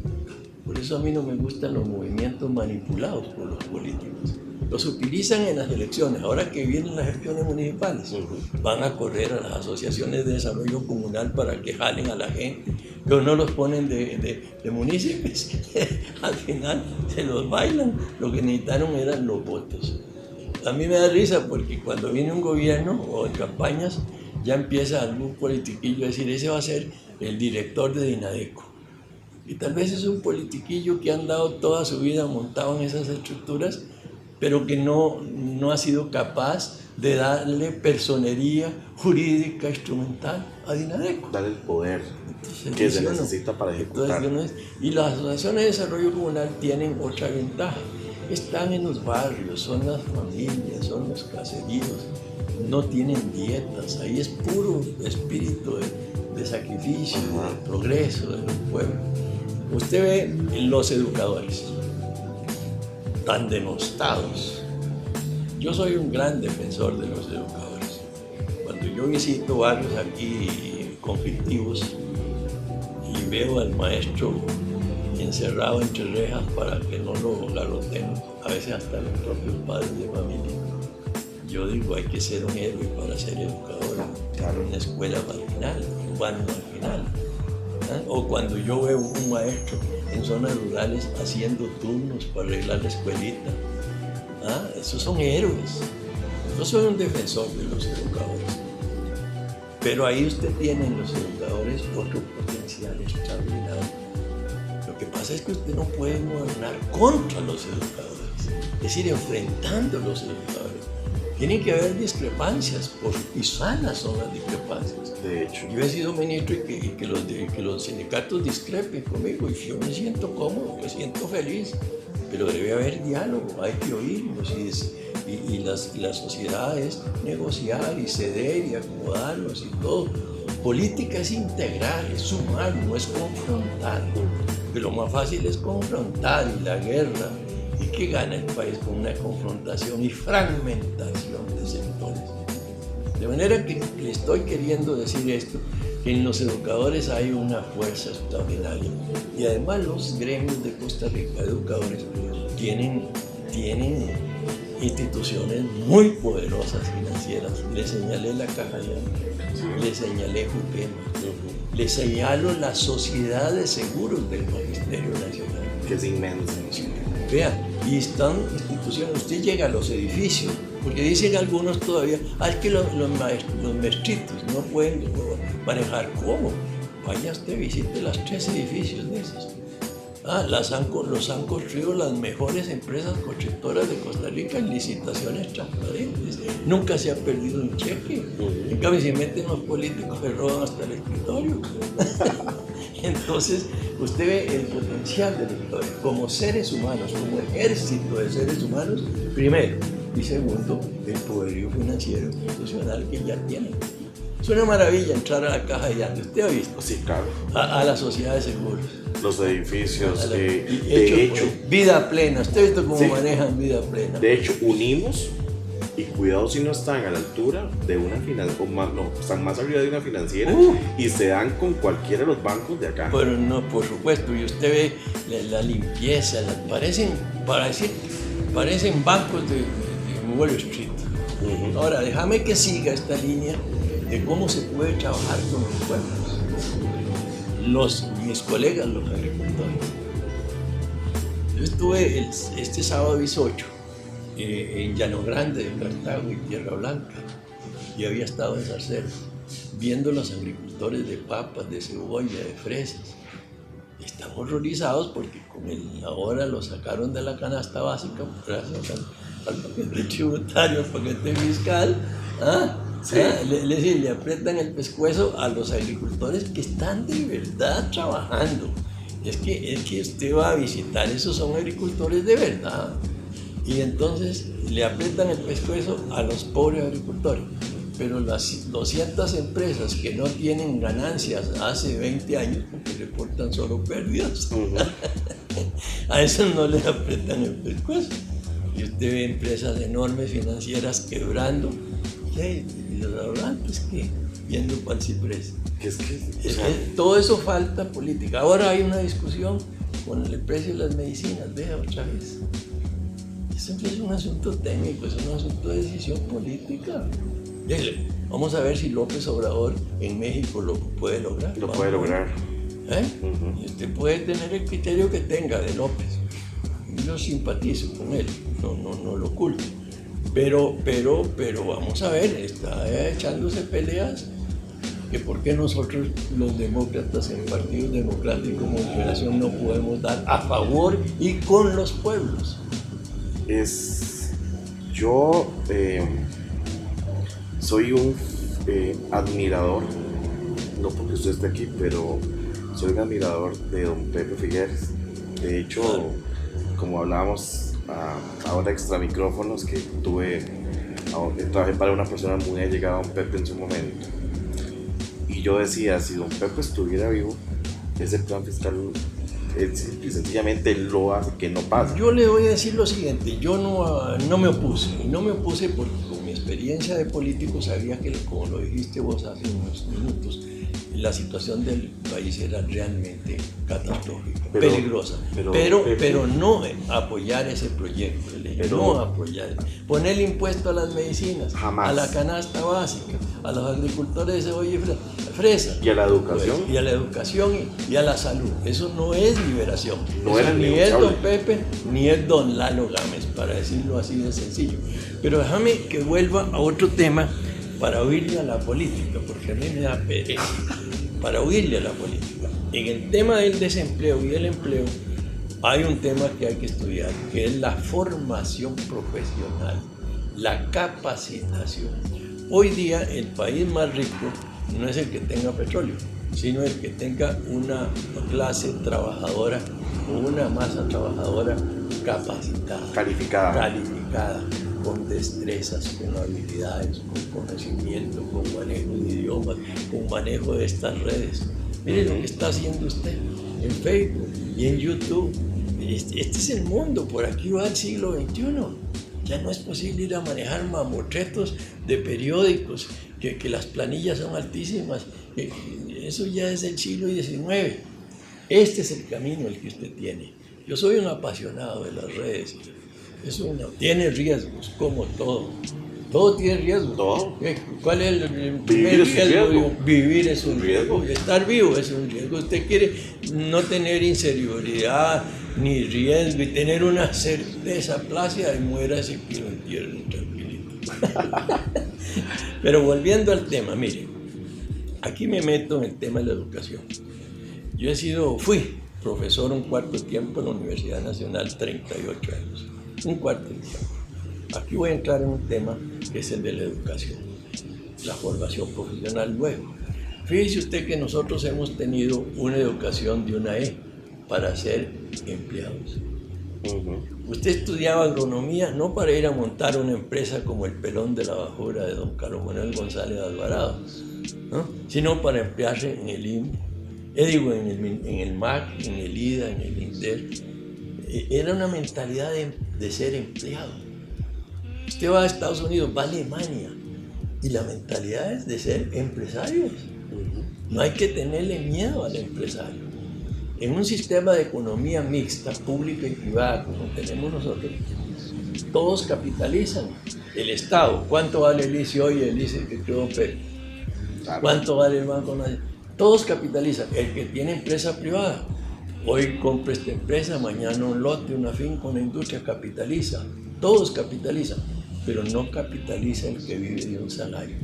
Por eso a mí no me gustan los movimientos manipulados por los políticos. Los utilizan en las elecciones. Ahora que vienen las elecciones municipales, van a correr a las asociaciones de desarrollo comunal para que jalen a la gente, pero no los ponen de municipios. Al final se los bailan. Lo que necesitaron eran los votos. A mí me da risa porque cuando viene un gobierno o en campañas, ya empieza algún politiquillo a decir, ese va a ser el director de Dinadeco. Y tal vez es un politiquillo que ha andado toda su vida montado en esas estructuras, pero que no ha sido capaz de darle personería jurídica, instrumental a Dinadeco. Dar el poder que se necesita para ejecutar. Y las asociaciones de desarrollo comunal tienen otra ventaja. Están en los barrios, son las familias, son los caseríos, no tienen dietas, ahí es puro espíritu de sacrificio, de progreso de los pueblos. Usted ve los educadores tan denostados. Yo soy un gran defensor de los educadores. Cuando yo visito barrios aquí conflictivos y veo al maestro encerrado entre rejas para que no lo garroten, a veces hasta los propios padres de familia, yo digo, hay que ser un héroe para ser educador, en una escuela marginal, un barrio marginal. O cuando yo veo un maestro en zonas rurales haciendo turnos para arreglar la escuelita, esos son héroes. Yo soy un defensor de los educadores, pero ahí usted tiene en los educadores otro potencial extraordinario. Lo que pasa es que usted no puede gobernar contra los educadores, es decir, enfrentando a los educadores. Tienen que haber discrepancias, y sanas son las discrepancias. De hecho. Yo he sido ministro y que los sindicatos discrepen conmigo, y yo me siento cómodo, me siento feliz, pero debe haber diálogo, hay que oírnos, y la sociedad es negociar y ceder y acomodarnos y todo. Política es integrar, es sumar, no es confrontar. Pero lo más fácil es confrontar, y la guerra. ¿Y qué gana el país con una confrontación y fragmentación de sectores? De manera que le estoy queriendo decir esto, que en los educadores hay una fuerza extraordinaria. Y además los gremios de Costa Rica, educadores, tienen instituciones muy poderosas financieras. Le señalé la Caja de le señalé Jupema, le señalo la Sociedad de Seguros del Magisterio Nacional. Que es inmensa. Vean, y están instituciones, usted llega a los edificios, porque dicen algunos todavía, es que los maestritos no pueden manejar. ¿Cómo? Vaya usted, visite los 3 edificios de esos. Los han construido las mejores empresas constructoras de Costa Rica en licitaciones transparentes. Nunca se ha perdido un cheque. En cambio, si meten los políticos, se roban hasta el escritorio. Entonces, usted ve el potencial del educador como seres humanos, como ejército de seres humanos, primero. Y segundo, el poderío financiero institucional que ya tienen. Es una maravilla entrar a la caja de antes. ¿Usted ha visto? Sí, claro. A la sociedad de seguros. Los edificios, de hecho, vida plena. ¿Usted ha visto cómo sí, manejan vida plena? De hecho, unimos, y cuidado si no están a la altura de una financiera, no, están más arriba de una financiera, y se dan con cualquiera de los bancos de acá. Pero no, por supuesto, y usted ve la limpieza, parecen bancos de Wall Street. Ahora, déjame que siga esta línea de cómo se puede trabajar con los pueblos. Mis colegas, los agricultores. Yo estuve este sábado 18 en Llano Grande de Cartago y Tierra Blanca, y había estado en Zarcero, viendo los agricultores de papas, de cebolla, de fresas. Están horrorizados porque ahora lo sacaron de la canasta básica, gracias al paquete tributario, al paquete fiscal. Sí. Le aprietan el pescuezo a los agricultores que están de verdad trabajando. Es que usted va a visitar, esos son agricultores de verdad. Y entonces le aprietan el pescuezo a los pobres agricultores. Pero las 200 empresas que no tienen ganancias hace 20 años, porque reportan solo pérdidas, a esos no les aprietan el pescuezo. Y usted ve empresas enormes financieras quebrando, y los ahorrantes que viendo para el ciprés. Todo eso falta política. Ahora hay una discusión con el precio de las medicinas, vea otra vez. Eso no es un asunto técnico, es un asunto de decisión política. Vamos a ver si López Obrador en México lo puede lograr. Lo puede lograr. Y usted puede tener el criterio que tenga de López. Yo simpatizo con él, no lo oculto. Pero vamos a ver, está echándose peleas que por qué nosotros los demócratas en el Partido Democrático como Liberación no podemos dar a favor y con los pueblos. Yo soy un admirador, no porque usted esté aquí, pero soy un admirador de don Pepe Figueres. De hecho, como hablábamos ahora extra micrófonos, que trabajé para una persona muy allegada a don Pepe en su momento. Y yo decía, si don Pepe estuviera vivo, ese plan fiscal sencillamente lo hace que no pase. Yo le voy a decir lo siguiente, yo no me opuse, y no me opuse porque con mi experiencia de político sabía que, como lo dijiste vos hace unos minutos, la situación del país era realmente catastrófica, peligrosa, pero no apoyar ese proyecto, no apoyar, poner el impuesto a las medicinas, jamás, a la canasta básica, a los agricultores de cebolla y fresa, y a la educación, y a la educación y a la salud. Eso no es liberación, ni es don Pepe ni es don Lalo Gámez, para decirlo así de sencillo. Pero déjame que vuelva a otro tema para oírle a la política, porque a mí me da pereza para oírle a la política. En el tema del desempleo y el empleo hay un tema que hay que estudiar, que es la formación profesional, la capacitación. Hoy día el país más rico no es el que tenga petróleo, sino el que tenga una clase trabajadora o una masa trabajadora capacitada, calificada, con destrezas, con habilidades, con conocimiento, con manejo de idiomas, con manejo de estas redes. Mire lo que está haciendo usted en Facebook y en YouTube. Este es el mundo, por aquí va el siglo XXI. Ya no es posible ir a manejar mamotretos de periódicos, que las planillas son altísimas. Eso ya es del siglo XIX. Este es el camino el que usted tiene. Yo soy un apasionado de las redes. Tiene riesgos, como todo. Todo tiene riesgos. ¿Todo? ¿Cuál es el primer riesgo? Vivir es un riesgo. Estar vivo es un riesgo. Usted quiere no tener inseguridad ni riesgo y tener una certeza plácida y muérase que lo entierren tranquilito. Pero volviendo al tema, mire, aquí me meto en el tema de la educación. Fui profesor un cuarto tiempo en la Universidad Nacional, 38 años. Un cuarto de tiempo. Aquí voy a entrar en un tema que es el de la educación, la formación profesional luego. Fíjese usted que nosotros hemos tenido una educación de una E para ser empleados. Usted estudiaba agronomía no para ir a montar una empresa como el Pelón de la Bajura de don Carlos Manuel González Alvarado. ¿no? Sino para emplearse en el INE, digo, en el MAC, en el IDA, en el INDER. Era una mentalidad de ser empleado. Usted va a Estados Unidos, va a Alemania, y la mentalidad es de ser empresarios. No hay que tenerle miedo al empresario. En un sistema de economía mixta, pública y privada, como tenemos nosotros, todos capitalizan. El Estado, ¿cuánto vale el ICE hoy? El ICE que creó Don Pedro. ¿Cuánto vale el Banco Nacional? Todos capitalizan. El que tiene empresa privada, hoy compra esta empresa, mañana un lote, una finca, una industria, capitaliza. Todos capitalizan, pero no capitaliza el que vive de un salario.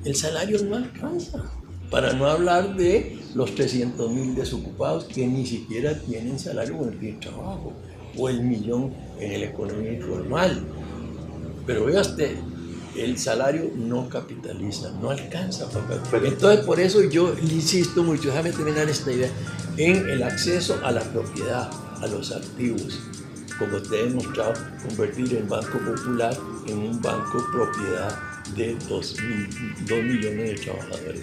El salario no alcanza, para no hablar de los 300.000 desocupados que ni siquiera tienen salario o tienen trabajo, o el millón en la economía informal. Pero vea usted, el salario no capitaliza, no alcanza para... Entonces, por eso yo le insisto mucho, déjame terminar esta idea, en el acceso a la propiedad, a los activos, como te he demostrado, convertir el Banco Popular en un banco propiedad de 2 millones de trabajadores,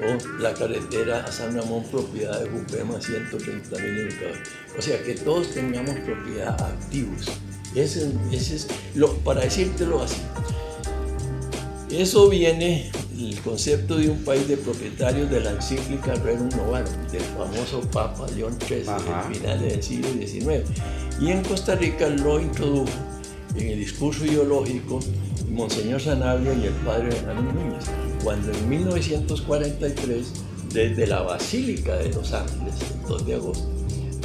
o la carretera a San Ramón, propiedad de Jupema, 130.000 educadores. O sea, que todos tengamos propiedad, activos. Ese es para decírtelo así. Eso viene el concepto de un país de propietarios de la encíclica Rerum Novarum, del famoso Papa León XIII, del final del siglo XIX. Y en Costa Rica lo introdujo en el discurso ideológico Monseñor Sanabria y el padre Benjamín Núñez, cuando en 1943, desde la Basílica de Los Ángeles, el 2 de agosto,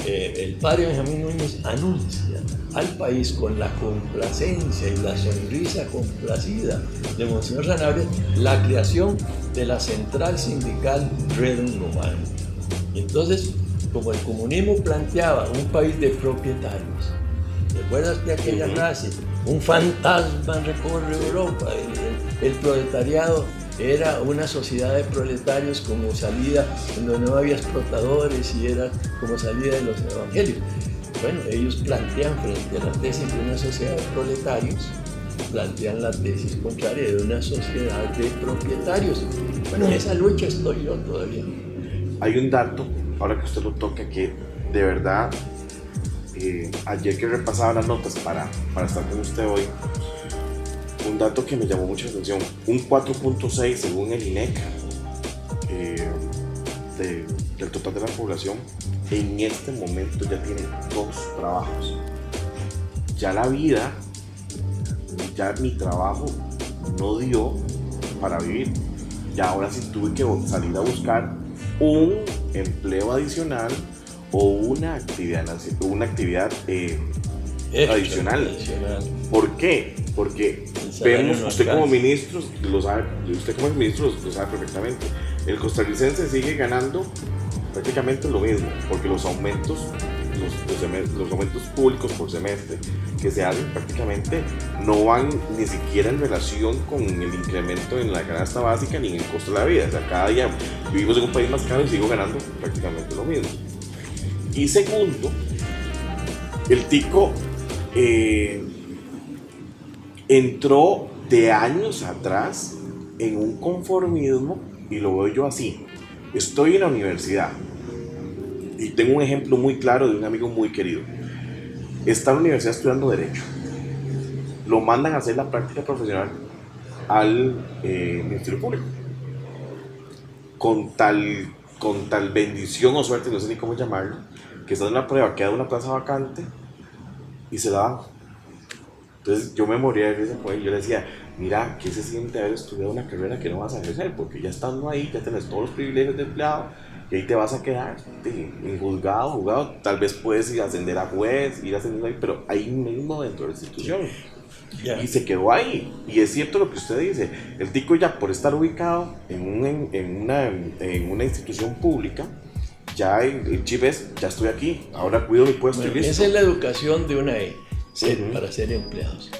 el padre Benjamín Núñez anuncia al país con la complacencia y la sonrisa complacida de Monseñor Sanabria la creación de la central sindical Rerum Novarum. Entonces, como el comunismo planteaba un país de propietarios, ¿recuerdas que aquella frase? Un fantasma recorre Europa, el proletariado era una sociedad de proletarios como salida, donde no había explotadores y era como salida de los evangelios. Bueno, ellos plantean frente a la tesis de una sociedad de proletarios, plantean la tesis contraria de una sociedad de propietarios. Bueno, en esa lucha estoy yo todavía. Hay un dato, ahora que usted lo toca, que de verdad, ayer que repasaba las notas para estar con usted hoy, un dato que me llamó mucho la atención, un 4.6 según el INEC del total de la población, en este momento ya tiene 2 trabajos. Ya la vida, ya mi trabajo no dio para vivir. Ya ahora sí tuve que salir a buscar un empleo adicional o una actividad adicional. ¿Por qué? Porque vemos, no usted como ministro lo sabe, lo sabe perfectamente. El costarricense sigue ganando prácticamente lo mismo, porque los aumentos públicos por semestre que se hacen prácticamente no van ni siquiera en relación con el incremento en la canasta básica ni en el costo de la vida. O sea, cada día vivimos en un país más caro y sigo ganando prácticamente lo mismo. Y segundo, el tico entró de años atrás en un conformismo, y lo veo yo así. Estoy en la universidad y tengo un ejemplo muy claro de un amigo muy querido. Está en la universidad estudiando Derecho. Lo mandan a hacer la práctica profesional al Ministerio Público. Con tal bendición o suerte, no sé ni cómo llamarlo, que está en una prueba, queda una plaza vacante y se la dan. Entonces yo me moría de risa con él. Yo le decía, mira, ¿qué se siente haber estudiado una carrera que no vas a ejercer? Porque ya estando ahí, ya tenés todos los privilegios de empleado y ahí te vas a quedar en juzgado. Tal vez puedes ir a ascender a juez, ir ascendiendo ahí, pero ahí mismo dentro de la institución. Yeah. Y se quedó ahí. Y es cierto lo que usted dice. El tico ya por estar ubicado en una institución pública, ya el chip es, ya estoy aquí, ahora cuido mi puesto y listo. Esa es la educación de una para ser empleados.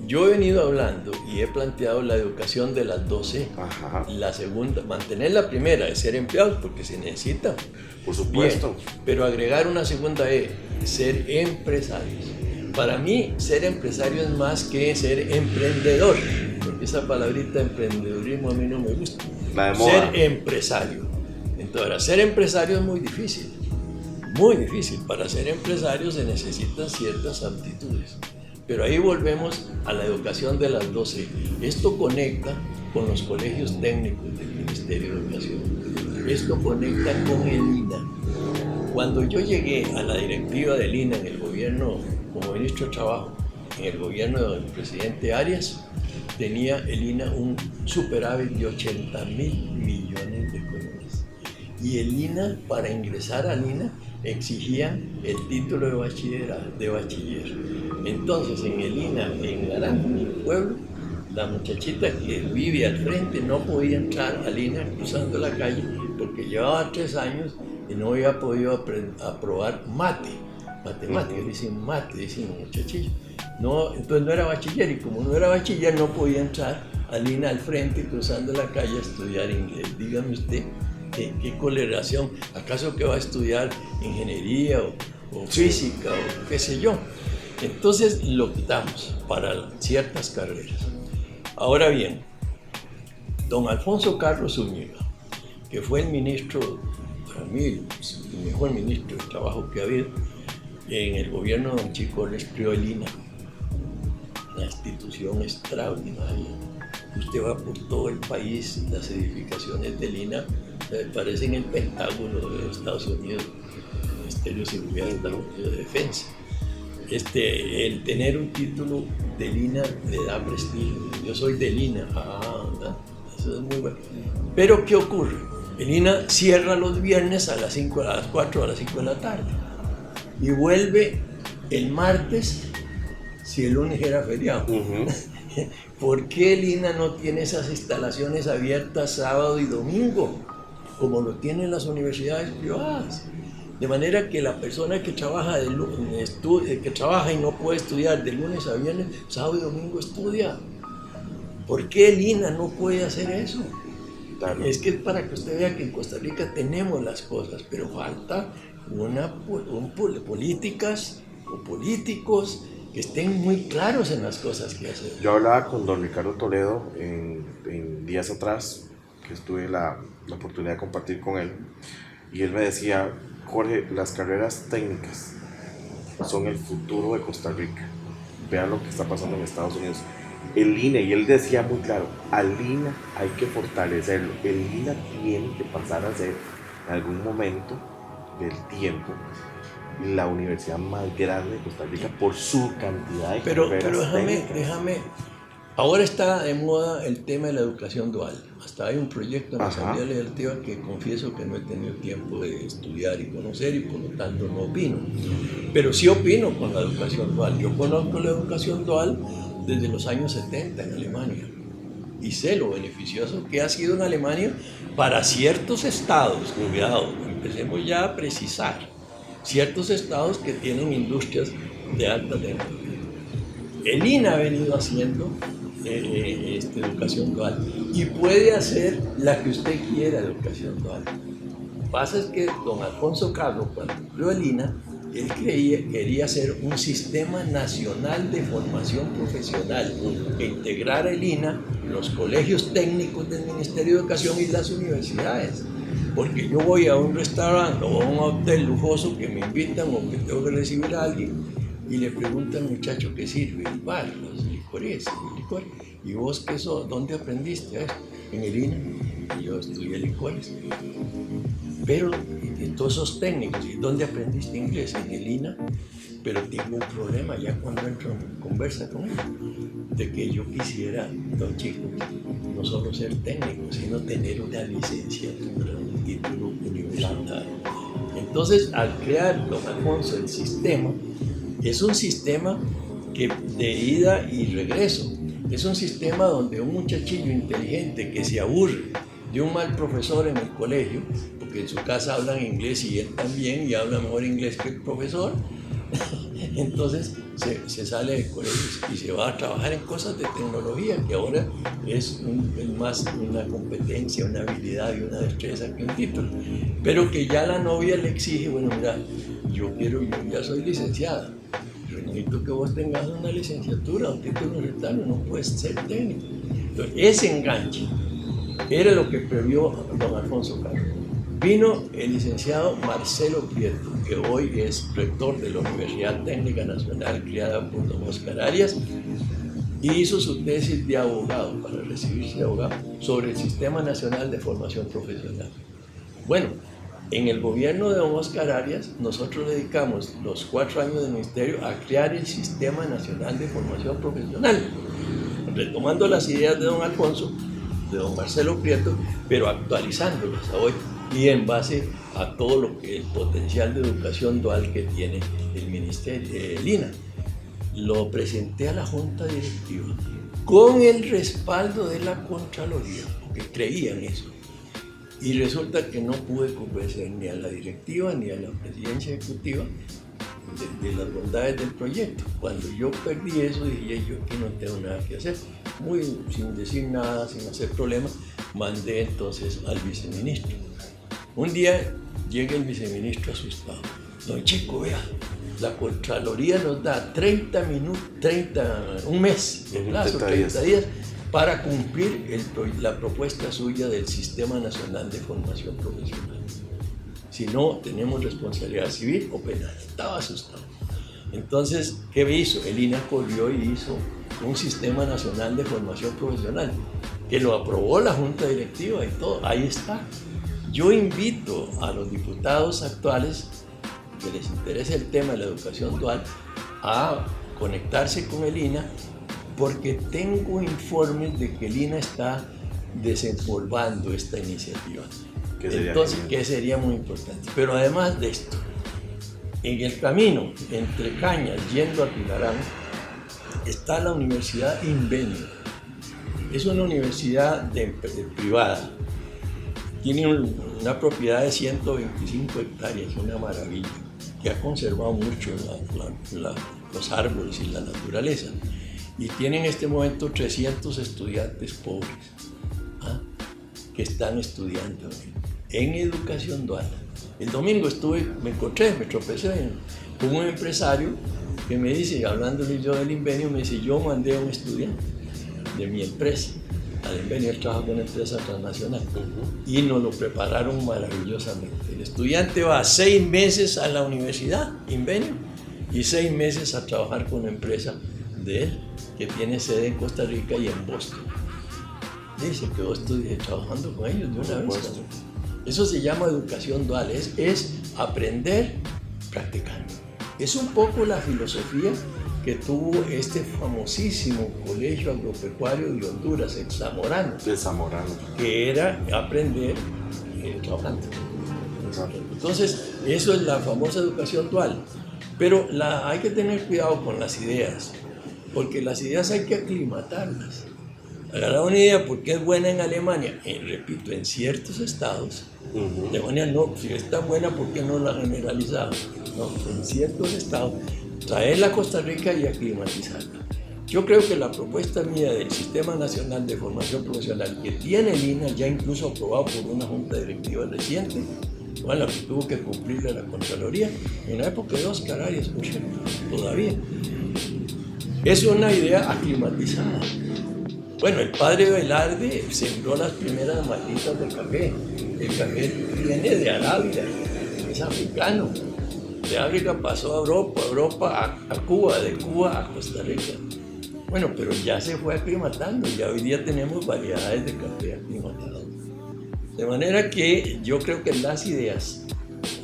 Yo he venido hablando y he planteado la educación de las 12. Ajá. La segunda, mantener la primera de ser empleados porque se necesita. Por supuesto. Bien, pero agregar una segunda ser empresarios. Para mí, ser empresario es más que ser emprendedor. esa palabrita emprendedurismo a mí no me gusta. La de moda. Ser empresario. Entonces, ser empresario es muy difícil. Muy difícil. Para ser empresario se necesitan ciertas aptitudes. Pero ahí volvemos a la educación de las 12. Esto conecta con los colegios técnicos del Ministerio de Educación. Esto conecta con el INA. Cuando yo llegué a la directiva del INA en el gobierno, como ministro de Trabajo, en el gobierno del presidente Arias, tenía el INA un superávit de 80.000 millones de colones. Y el INA, para ingresar al INA, exigían el título de bachiller. Entonces, en el INA, en Naranjo, en el pueblo, la muchachita que vive al frente no podía entrar al INA cruzando la calle porque llevaba 3 años y no había podido aprobar matemáticas, dicen mate, dicen muchachillos. No, entonces no era bachiller, y como no era bachiller no podía entrar al INA al frente cruzando la calle a estudiar inglés. Dígame usted, ¿qué correlación? ¿Acaso que va a estudiar ingeniería o física o qué sé yo? Entonces lo quitamos para ciertas carreras. Ahora bien, don Alfonso Carlos Zúñiga, que fue el ministro, para mí, el mejor ministro de Trabajo que ha habido, en el gobierno de don Chico les creó el INA, una institución extraordinaria. Usted va por todo el país, las edificaciones del INA parecen el Pentágono de los Estados Unidos, el Ministerio de Seguridad de Estados Unidos de Defensa. El tener un título del INA le da prestigio. Yo soy del INA, ¿verdad? Eso es muy bueno. Pero ¿qué ocurre? El INA cierra los viernes a las 4 o a las 5 de la tarde y vuelve el martes si el lunes era feriado. ¿Por qué el INA no tiene esas instalaciones abiertas sábado y domingo como lo tienen las universidades privadas? De manera que la persona que trabaja, que trabaja y no puede estudiar de lunes a viernes, sábado y domingo estudia. ¿Por qué el INA no puede hacer eso? Claro. Es que es para que usted vea que en Costa Rica tenemos las cosas, pero falta políticas o políticos que estén muy claros en las cosas que hacen. Yo hablaba con don Ricardo Toledo en días atrás, que tuve la oportunidad de compartir con él, y él me decía: Jorge, las carreras técnicas son el futuro de Costa Rica. Vean lo que está pasando en Estados Unidos. El INA, y él decía muy claro, al INA hay que fortalecerlo. El INA tiene que pasar a ser, en algún momento del tiempo, la universidad más grande de Costa Rica por su cantidad de carreras técnicas. Pero déjame. Ahora está de moda el tema de la educación dual. Hasta hay un proyecto en la Asamblea Legislativa que confieso que no he tenido tiempo de estudiar y conocer, y por lo tanto no opino. Pero sí opino con la educación dual. Yo conozco la educación dual desde los años 70 en Alemania y sé lo beneficioso que ha sido en Alemania para ciertos estados. Cuidado, empecemos ya a precisar. Ciertos estados que tienen industrias de alta tecnología. El INA ha venido haciendo educación dual y puede hacer la que usted quiera, educación dual. Lo que pasa es que don Alfonso Carlos, cuando creó el INA, él quería hacer un sistema nacional de formación profesional que integrara el INA, los colegios técnicos del Ministerio de Educación y las universidades. Porque yo voy a un restaurante o a un hotel lujoso que me invitan o que tengo que recibir a alguien y le pregunta al muchacho qué sirve, el bar, los licores, el licor. ¿Y vos qué sos? ¿Dónde aprendiste esto? En el INA. Y yo estudié licores. Pero todos esos técnicos, ¿y dónde aprendiste inglés? En el INA. Pero tengo un problema ya cuando entro en conversa con él, de que yo quisiera, don Chico, no solo ser técnico, sino tener una licenciatura, un título universitario. Entonces, al crear, don Alfonso, el sistema, es un sistema que de ida y regreso. Es un sistema donde un muchachillo inteligente que se aburre de un mal profesor en el colegio, porque en su casa hablan inglés y él también, y habla mejor inglés que el profesor, entonces se sale del colegio y se va a trabajar en cosas de tecnología, que ahora es más una competencia, una habilidad y una destreza que un título. Pero que ya la novia le exige, bueno, mira, yo ya soy licenciada, yo necesito que vos tengas una licenciatura, un título universitario, no puedes ser técnico. Entonces, ese enganche era lo que previó don Alfonso Carlos. Vino el licenciado Marcelo Prieto, que hoy es rector de la Universidad Técnica Nacional, creada por don Oscar Arias, y hizo su tesis de abogado, para recibirse de abogado, sobre el Sistema Nacional de Formación Profesional. Bueno, en el gobierno de don Oscar Arias, nosotros dedicamos los 4 años del ministerio a crear el Sistema Nacional de Formación Profesional, retomando las ideas de don Alfonso, de don Marcelo Prieto, pero actualizándolas a hoy y en base a todo lo que el potencial de educación dual que tiene el ministerio, el INA. Lo presenté a la Junta Directiva con el respaldo de la Contraloría, porque creía en eso. Y resulta que no pude convencer ni a la directiva ni a la presidencia ejecutiva de las bondades del proyecto. Cuando yo perdí eso, dije yo aquí no tengo nada que hacer. Muy sin decir nada, sin hacer problemas, mandé entonces al viceministro. Un día llega el viceministro asustado. Don Chico, vea, la Contraloría nos da 30 minutos, un mes de plazo, 30 días, para cumplir la propuesta suya del Sistema Nacional de Formación Profesional. Si no, tenemos responsabilidad civil o penal. Estaba asustado. Entonces, ¿qué hizo? El INA corrió y hizo un Sistema Nacional de Formación Profesional, que lo aprobó la Junta Directiva y todo. Ahí está. Yo invito a los diputados actuales que les interese el tema de la educación dual a conectarse con el INA, porque tengo informes de que el INA está desempolvando esta iniciativa. Entonces, que sería muy importante. Pero además de esto, en el camino entre Cañas yendo a Tilarán está la Universidad Invenio. Es una universidad privada. Tiene una propiedad de 125 hectáreas, una maravilla, que ha conservado mucho los árboles y la naturaleza. Y tiene en este momento 300 estudiantes pobres que están estudiando en educación dual. El domingo me tropecé con un empresario que me dice, hablándole yo del Invenio, me dice, yo mandé a un estudiante de mi empresa al Invenio. Él trabaja con una empresa transnacional y nos lo prepararon maravillosamente. El estudiante va 6 meses a la universidad Invenio y 6 meses a trabajar con una empresa de él que tiene sede en Costa Rica y en Boston. Dice que yo estoy trabajando con ellos de una vez. Eso se llama educación dual, es aprender practicando. Es un poco la filosofía que tuvo este famosísimo colegio agropecuario de Honduras, el Zamorano, que era aprender trabajando. Entonces, eso es la famosa educación dual. Pero hay que tener cuidado con las ideas, porque las ideas hay que aclimatarlas. Agarrar una idea porque es buena en Alemania, repito, en ciertos estados. Alemania no, si es tan buena, ¿por qué no la generalizamos? No, en ciertos estados, traerla a Costa Rica y aclimatizarla. Yo creo que la propuesta mía del Sistema Nacional de Formación Profesional, que tiene el INA ya incluso aprobado por una junta directiva reciente, bueno, que tuvo que cumplirle la Contraloría en la época de Oscar Arias, por ejemplo, todavía, es una idea aclimatizada. Bueno, el padre Velarde sembró las primeras matitas del café. El café viene de Arabia, es africano. De África pasó a Europa a Cuba, de Cuba a Costa Rica. Bueno, pero ya se fue aclimatando, ya hoy día tenemos variedades de café aclimatados. De manera que yo creo que las ideas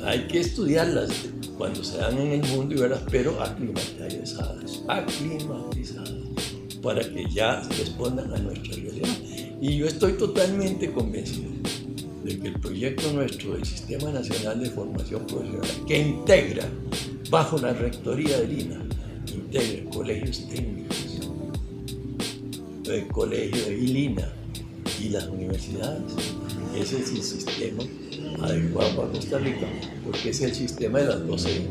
hay que estudiarlas cuando se dan en el mundo y verlas, pero aclimatizadas, para que ya respondan a nuestra realidad. Y yo estoy totalmente convencido de que el proyecto nuestro del Sistema Nacional de Formación Profesional, que integra, bajo la rectoría del INA, integra colegios técnicos, el colegio de ILINA y las universidades, ese es el sistema adecuado para Costa Rica, porque es el sistema de las 12,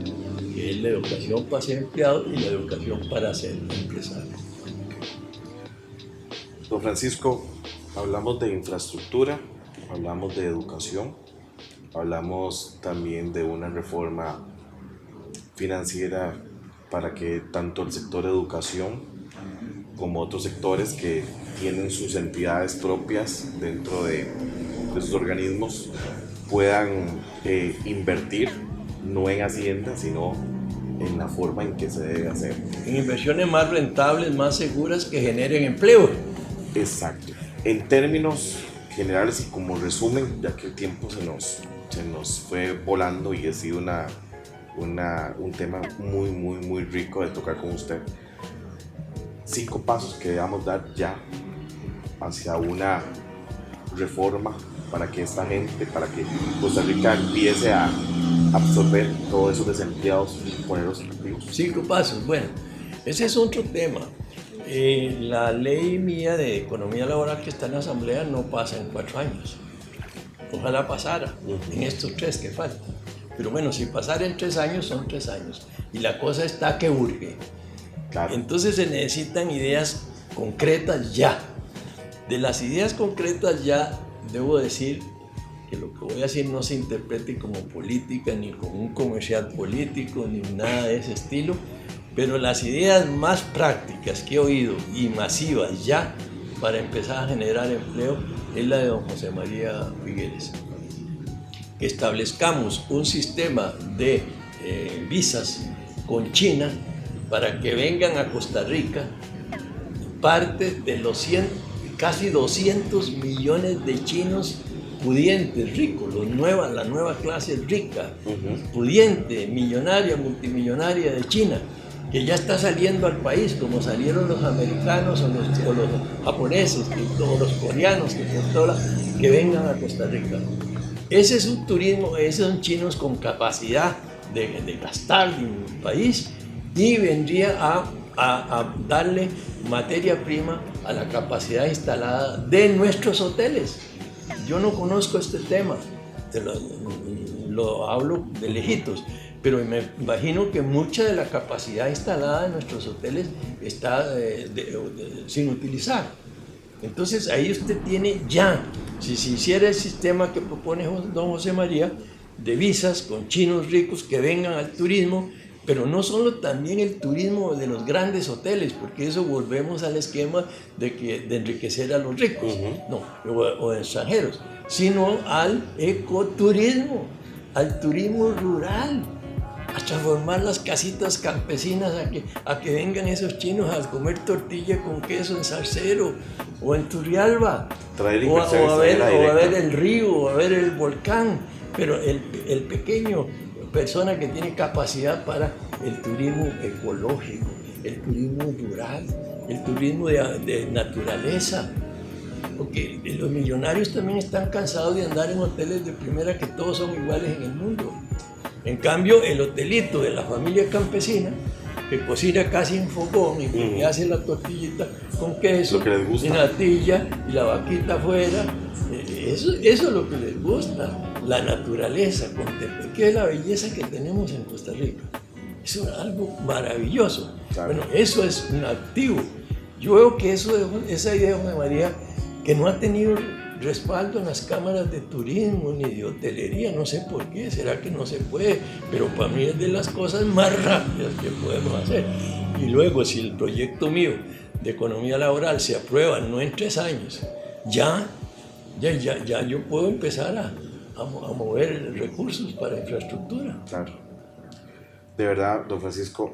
que es la educación para ser empleado y la educación para ser empresario. Don Francisco, hablamos de infraestructura, hablamos de educación, hablamos también de una reforma financiera para que tanto el sector educación como otros sectores que tienen sus entidades propias dentro de sus organismos puedan invertir no en Hacienda, sino en la forma en que se debe hacer. En inversiones más rentables, más seguras, que generen empleo. Exacto. En términos generales y como resumen, ya que el tiempo se nos fue volando y ha sido un tema muy rico de tocar con usted. 5 pasos que debamos dar ya hacia una reforma para que esta gente, para que Costa Rica empiece a absorber todos esos desempleados y ponerlos activos. 5 pasos, bueno, ese es otro tema. La ley mía de economía laboral que está en la Asamblea no pasa en 4 años. Ojalá pasara en estos 3 que faltan. Pero bueno, si pasara en 3 años, son 3 años. Y la cosa está que urge. Claro. Entonces se necesitan ideas concretas ya. De las ideas concretas ya, debo decir que lo que voy a decir no se interprete como política, ni como un comercial político, ni nada de ese estilo, pero las ideas más prácticas que he oído y masivas ya para empezar a generar empleo es la de don José María Figueres. Que establezcamos un sistema de visas con China para que vengan a Costa Rica parte de los casi 200 millones de chinos pudientes, ricos, la nueva clase rica, pudiente, millonaria, multimillonaria de China, que ya está saliendo al país, como salieron los americanos o los japoneses, o los coreanos, que vengan a Costa Rica. Ese es un turismo, esos son chinos con capacidad de gastar en el país y vendría a darle materia prima a la capacidad instalada de nuestros hoteles. Yo no conozco este tema, lo hablo de lejitos, pero me imagino que mucha de la capacidad instalada en nuestros hoteles está sin utilizar. Entonces ahí usted tiene ya, si se hiciera el sistema que propone don José María, de visas con chinos ricos que vengan al turismo, pero no solo también el turismo de los grandes hoteles, porque eso volvemos al esquema de enriquecer a los ricos, o extranjeros, sino al ecoturismo, al turismo rural, a transformar las casitas campesinas a que vengan esos chinos a comer tortilla con queso en Salcero o en Turrialba, o a ver el río, o a ver el volcán, pero el pequeño persona que tiene capacidad para el turismo ecológico, el turismo rural, el turismo de naturaleza. Porque los millonarios también están cansados de andar en hoteles de primera que todos son iguales en el mundo. En cambio, el hotelito de la familia campesina, que cocina casi en fogón y que hace la tortillita con queso, y natilla y la vaquita afuera, eso es lo que les gusta. La naturaleza, contemplar, que es la belleza que tenemos en Costa Rica. Eso es algo maravilloso. Claro. Bueno, eso es un activo. Yo veo que esa idea de María, que no ha tenido respaldo en las cámaras de turismo ni de hotelería, no sé por qué, será que no se puede, pero para mí es de las cosas más rápidas que podemos hacer. Y luego, si el proyecto mío de economía laboral se aprueba no en 3 años, ya yo puedo empezar a mover recursos para infraestructura. Claro. De verdad, don Francisco,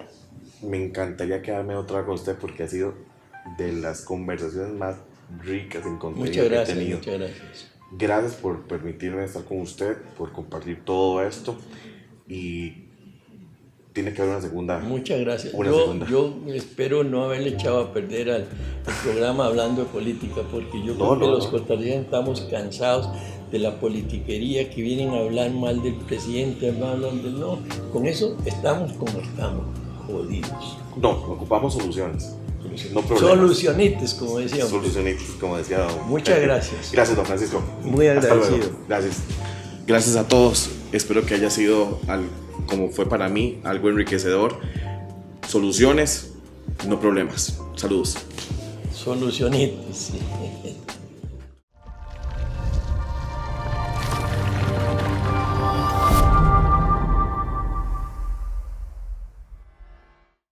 me encantaría quedarme otra vez con usted porque ha sido de las conversaciones más ricas en contenido que he tenido. Muchas gracias. Gracias por permitirme estar con usted, por compartir todo esto y tiene que haber una segunda. Muchas gracias. Segunda. Yo espero no haberle echado a perder al programa hablando de política, porque yo creo que los costarricenses estamos cansados de la politiquería, que vienen a hablar mal del presidente, no, con eso estamos como estamos, jodidos. No, ocupamos soluciones. No problemas. Solucionites, como decíamos. Solucionites, como decía don. Muchas gracias. Gracias, don Francisco. Muy agradecido. Hasta luego. Gracias. Gracias a todos. Espero que haya sido, como fue para mí, algo enriquecedor. Soluciones, no problemas. Saludos. Solucionites, sí.